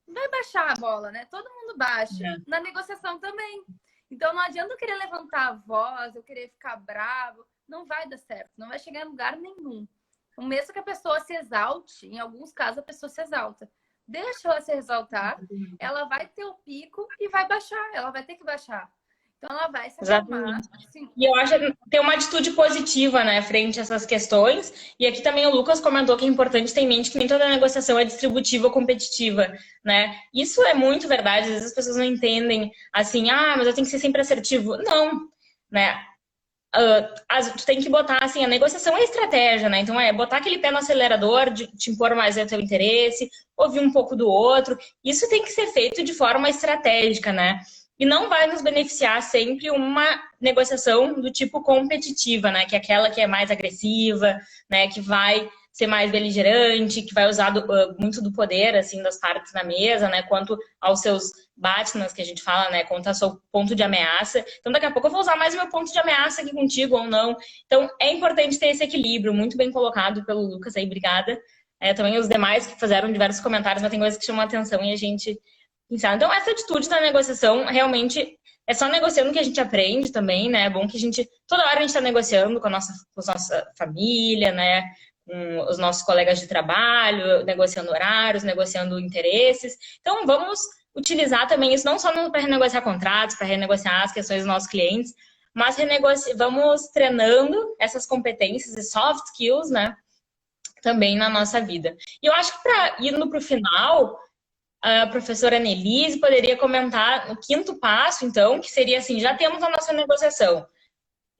Vai baixar a bola, né? Todo mundo baixa. Na negociação também. Então não adianta eu querer levantar a voz, eu querer ficar bravo. Não vai dar certo, não vai chegar em lugar nenhum. O mesmo que a pessoa se exalte, em alguns casos a pessoa se exalta. Deixa ela se exaltar, ela vai ter o pico e vai baixar, ela vai ter que baixar. Então ela vai se acalmar. Sim. E eu acho que tem uma atitude positiva, né, frente a essas questões. E aqui também o Lucas comentou que é importante ter em mente que nem toda negociação é distributiva ou competitiva, né? Isso é muito verdade, às vezes as pessoas não entendem assim, mas eu tenho que ser sempre assertivo. Não, né? Tu tem que botar, assim, a negociação é estratégia, né? Então, botar aquele pé no acelerador, de te impor mais o teu interesse, ouvir um pouco do outro. Isso tem que ser feito de forma estratégica, né? E não vai nos beneficiar sempre uma negociação do tipo competitiva, né? Que é aquela que é mais agressiva, né? Que vai ser mais beligerante, que vai usar muito do poder, assim, das partes na mesa, né? Quanto aos seus batinas, que a gente fala, né? Quanto ao seu ponto de ameaça. Então, daqui a pouco eu vou usar mais o meu ponto de ameaça aqui contigo ou não. Então, é importante ter esse equilíbrio, muito bem colocado pelo Lucas aí, obrigada. Também os demais que fizeram diversos comentários, mas tem coisas que chamam a atenção e a gente pensar. Então, essa atitude da negociação, realmente, é só negociando que a gente aprende também, né? É bom que a gente, toda hora a gente está negociando com a nossa família, né? Com os nossos colegas de trabalho, negociando horários, negociando interesses. Então, vamos utilizar também isso não só para renegociar contratos, para renegociar as questões dos nossos clientes, mas vamos treinando essas competências e soft skills, né? Também na nossa vida. E eu acho que indo para o final, a professora Annelise poderia comentar o quinto passo, então, que seria assim, já temos a nossa negociação,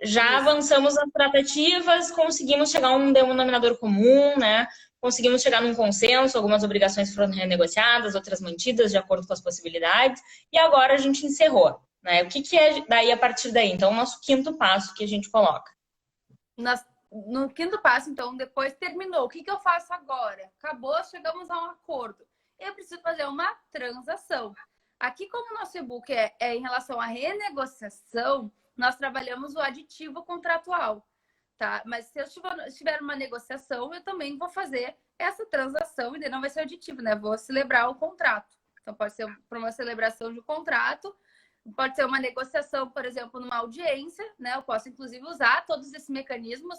já avançamos nas tratativas, conseguimos chegar a um denominador comum, né? Conseguimos chegar num consenso, algumas obrigações foram renegociadas, outras mantidas de acordo com as possibilidades, e agora a gente encerrou, né? O que é daí a partir daí? Então, o nosso quinto passo que a gente coloca. No quinto passo, então, depois terminou. O que eu faço agora? Acabou, chegamos a um acordo. Eu preciso fazer uma transação. Aqui, como o nosso e-book é em relação à renegociação, nós trabalhamos o aditivo contratual, tá? Mas se eu tiver uma negociação, eu também vou fazer essa transação e daí não vai ser aditivo, né? Vou celebrar o contrato. Então, pode ser para uma celebração de contrato, pode ser uma negociação, por exemplo, numa audiência, né? Eu posso, inclusive, usar todos esses mecanismos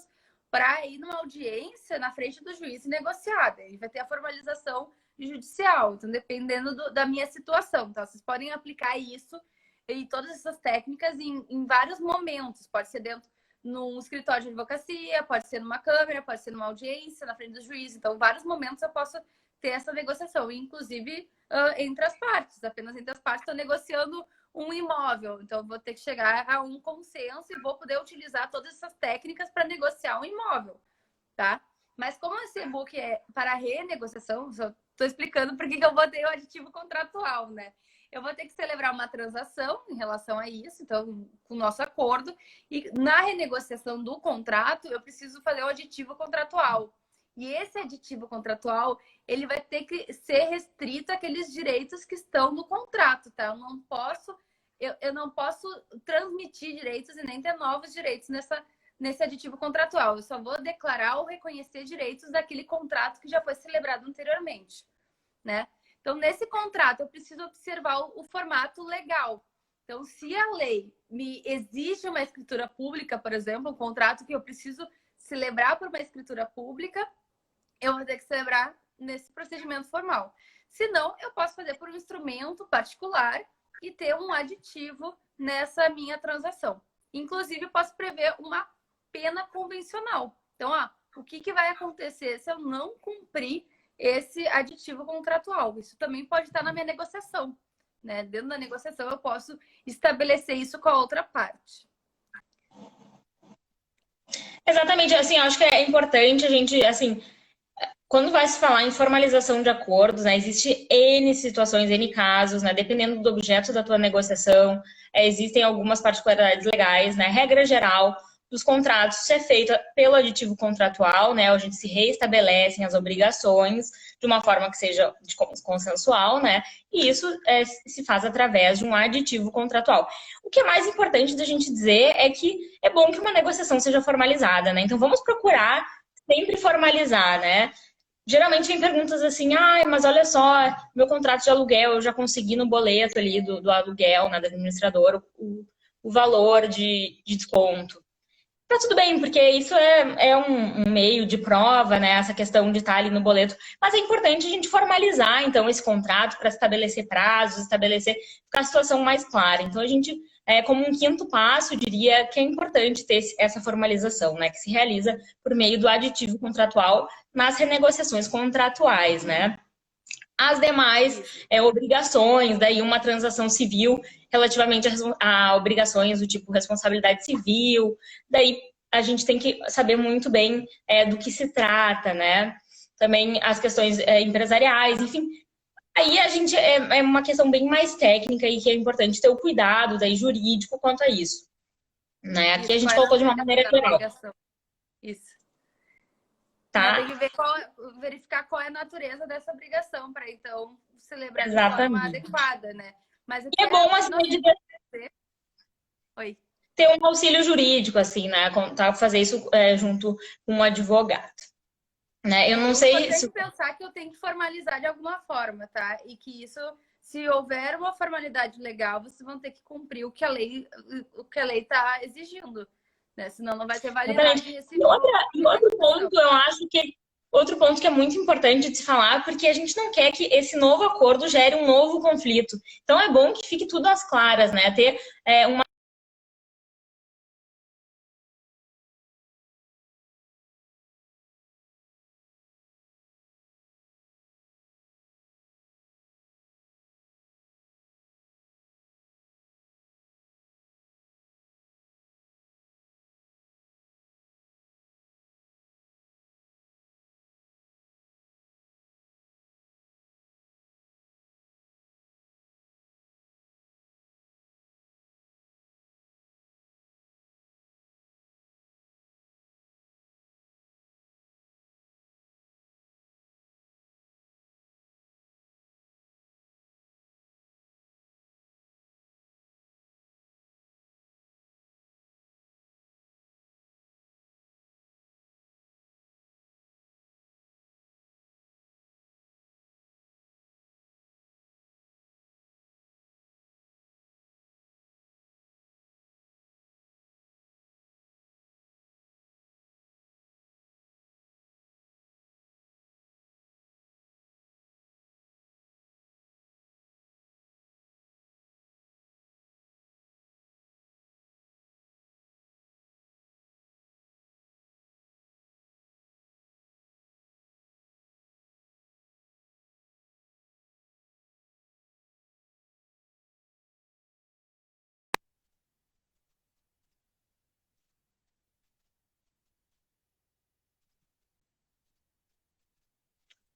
para ir numa audiência na frente do juiz e negociar. Daí vai ter a formalização judicial, então dependendo da minha situação, tá? Vocês podem aplicar isso e todas essas técnicas em vários momentos. Pode ser dentro num escritório de advocacia, pode ser numa câmara, pode ser numa audiência, na frente do juiz. Então, vários momentos eu posso ter essa negociação, inclusive entre as partes. Apenas entre as partes estou negociando um imóvel. Então, eu vou ter que chegar a um consenso e vou poder utilizar todas essas técnicas para negociar um imóvel, tá? Mas como esse e-book é para renegociação, só estou explicando por que eu botei o aditivo contratual, né? Eu vou ter que celebrar uma transação em relação a isso, então, com o nosso acordo. E na renegociação do contrato, eu preciso fazer o aditivo contratual. E esse aditivo contratual, ele vai ter que ser restrito àqueles direitos que estão no contrato, tá? Eu não posso transmitir direitos e nem ter novos direitos nesse aditivo contratual. Eu só vou declarar ou reconhecer direitos daquele contrato que já foi celebrado anteriormente, né? Então, nesse contrato, eu preciso observar o formato legal. Então, se a lei me exige uma escritura pública, por exemplo, um contrato que eu preciso celebrar por uma escritura pública, eu vou ter que celebrar nesse procedimento formal. Se não, eu posso fazer por um instrumento particular e ter um aditivo nessa minha transação. Inclusive, eu posso prever uma pena convencional. Então, o que vai acontecer se eu não cumprir esse aditivo contratual? Isso também pode estar na minha negociação, né? Dentro da negociação, eu posso estabelecer isso com a outra parte. Exatamente, assim, eu acho que é importante a gente, assim, quando vai se falar em formalização de acordos, né, existe N situações, N casos, né, dependendo do objeto da tua negociação, existem algumas particularidades legais, né, regra geral, dos contratos ser feita pelo aditivo contratual, né? A gente se reestabelecem as obrigações de uma forma que seja consensual, né? E isso se faz através de um aditivo contratual. O que é mais importante da gente dizer é que é bom que uma negociação seja formalizada, né? Então vamos procurar sempre formalizar, né? Geralmente vem perguntas assim, mas olha só, meu contrato de aluguel, eu já consegui no boleto ali do aluguel, né, do administrador, o valor de desconto. Tá tudo bem, porque isso é um meio de prova, né? Essa questão de estar ali no boleto. Mas é importante a gente formalizar, então, esse contrato para estabelecer prazos, ficar a situação mais clara. Então, a gente, como um quinto passo, diria que é importante ter essa formalização, né? Que se realiza por meio do aditivo contratual nas renegociações contratuais, né? As demais obrigações, daí uma transação civil relativamente a obrigações do tipo responsabilidade civil, daí a gente tem que saber muito bem do que se trata, né? Também as questões empresariais, enfim. Aí a gente é uma questão bem mais técnica e que é importante ter o cuidado daí jurídico quanto a isso, né? Aqui a gente colocou de uma maneira geral. Isso. Tá? Tem que ver verificar qual é a natureza dessa obrigação para então celebrar de forma adequada, né? Mas e é bom as medidas ter um auxílio jurídico, assim, né? Fazer isso junto com um advogado. Né? Eu não sei se pensar que eu tenho que formalizar de alguma forma, tá? E que isso, se houver uma formalidade legal, vocês vão ter que cumprir o que a lei está exigindo. Né? Senão não vai ter validade. E outro ponto, eu acho que outro ponto que é muito importante de se falar, porque a gente não quer que esse novo acordo gere um novo conflito. Então é bom que fique tudo às claras, né? Ter uma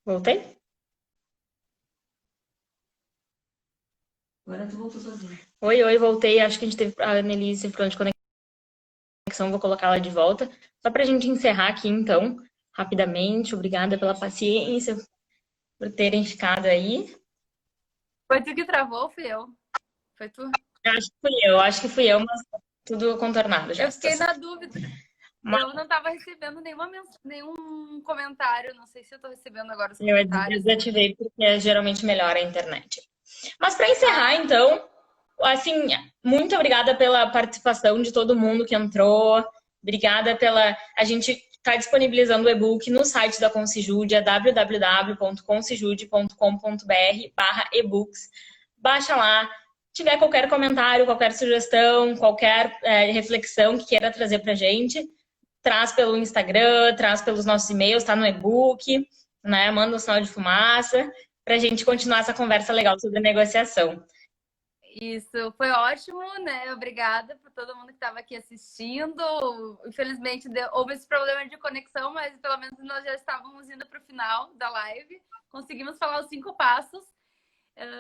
Voltei? Agora tu voltou sozinha. Oi, voltei. Acho que a gente teve a Annelise problema de conexão, vou colocar ela de volta. Só pra gente encerrar aqui, então, rapidamente. Obrigada pela paciência, por terem ficado aí. Foi tu que travou ou fui eu? Foi tu? Acho que fui eu, mas tudo contornado já. Eu fiquei na dúvida. Eu não estava recebendo nenhum comentário. Não sei se eu estou recebendo agora os comentários. Eu desativei porque é geralmente melhor a internet. Mas para encerrar, então, assim, muito obrigada pela participação de todo mundo que entrou. Obrigada pela... A gente está disponibilizando o e-book no site da Concijude, é www.concijude.com.br/ebooks. Baixa lá. Se tiver qualquer comentário, qualquer sugestão, qualquer reflexão que queira trazer para a gente, traz pelo Instagram, traz pelos nossos e-mails, tá no e-book, né? Manda um sinal de fumaça para a gente continuar essa conversa legal sobre negociação. Isso, foi ótimo, né? Obrigada por todo mundo que estava aqui assistindo. Infelizmente, houve esse problema de conexão, mas pelo menos nós já estávamos indo para o final da live. Conseguimos falar os 5 passos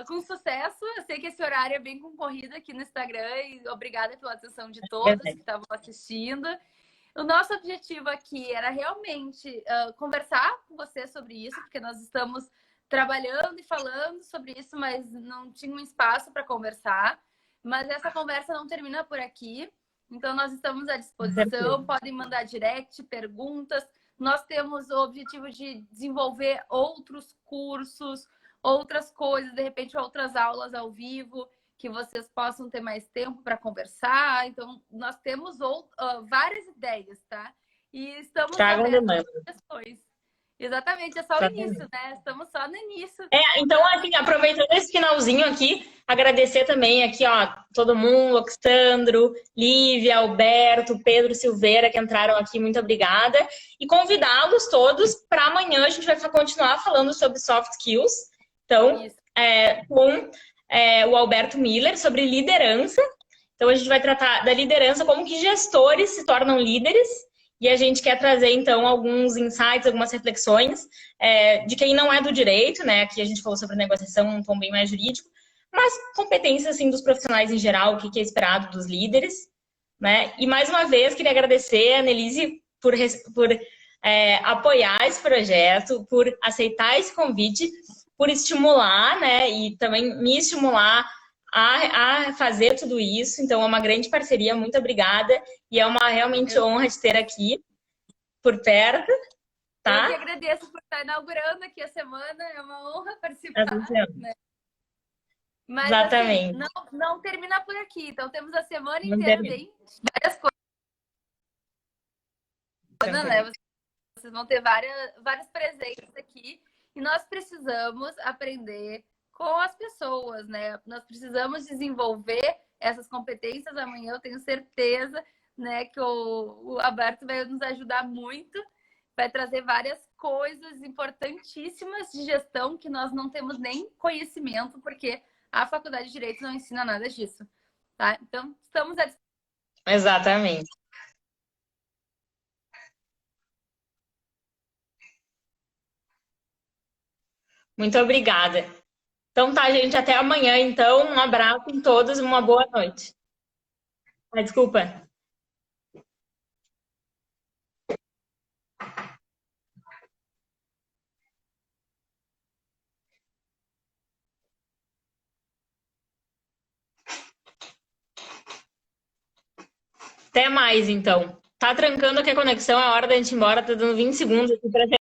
com sucesso. Eu sei que esse horário é bem concorrido aqui no Instagram e obrigada pela atenção de todos que estavam assistindo. O nosso objetivo aqui era realmente conversar com você sobre isso, porque nós estamos trabalhando e falando sobre isso, mas não tinha um espaço para conversar. Mas essa conversa não termina por aqui. Então, nós estamos à disposição. Podem mandar direct, perguntas. Nós temos o objetivo de desenvolver outros cursos, outras coisas, de repente, outras aulas ao vivo, que vocês possam ter mais tempo para conversar. Então, nós temos várias ideias, tá? E estamos abertos a questões. Exatamente, é só o início, né? Estamos só no início. Então, assim, aproveitando esse finalzinho aqui, agradecer também aqui, ó, todo mundo, Alexandro, Lívia, Alberto, Pedro Silveira, que entraram aqui, muito obrigada. E convidá-los todos para amanhã a gente vai continuar falando sobre soft skills. Então, com o Alberto Miller, sobre liderança. Então, a gente vai tratar da liderança, como que gestores se tornam líderes. E a gente quer trazer, então, alguns insights, algumas reflexões de quem não é do direito, né? Aqui a gente falou sobre negociação, um tom bem mais jurídico, mas competências, assim, dos profissionais em geral, o que é esperado dos líderes, né? E, mais uma vez, queria agradecer a Annelise por apoiar esse projeto, por aceitar esse convite, por estimular, né? E também me estimular a fazer tudo isso. Então, é uma grande parceria. Muito obrigada. E é uma realmente honra de ter aqui por perto, tá? Eu que agradeço por estar inaugurando aqui a semana. É uma honra participar, né? Mas, exatamente. Assim, não termina por aqui. Então, temos a semana inteira de várias coisas, né? Vocês vão ter vários presentes aqui. E nós precisamos aprender com as pessoas, né? Nós precisamos desenvolver essas competências. Amanhã eu tenho certeza, né, que o Alberto vai nos ajudar muito, vai trazer várias coisas importantíssimas de gestão que nós não temos nem conhecimento, porque a Faculdade de Direito não ensina nada disso, tá? Então, estamos à disposição. Exatamente. Muito obrigada. Então tá, gente, até amanhã, então. Um abraço em todos, uma boa noite. Desculpa. Até mais, então. Tá trancando aqui a conexão, é hora da gente ir embora, tá dando 20 segundos aqui para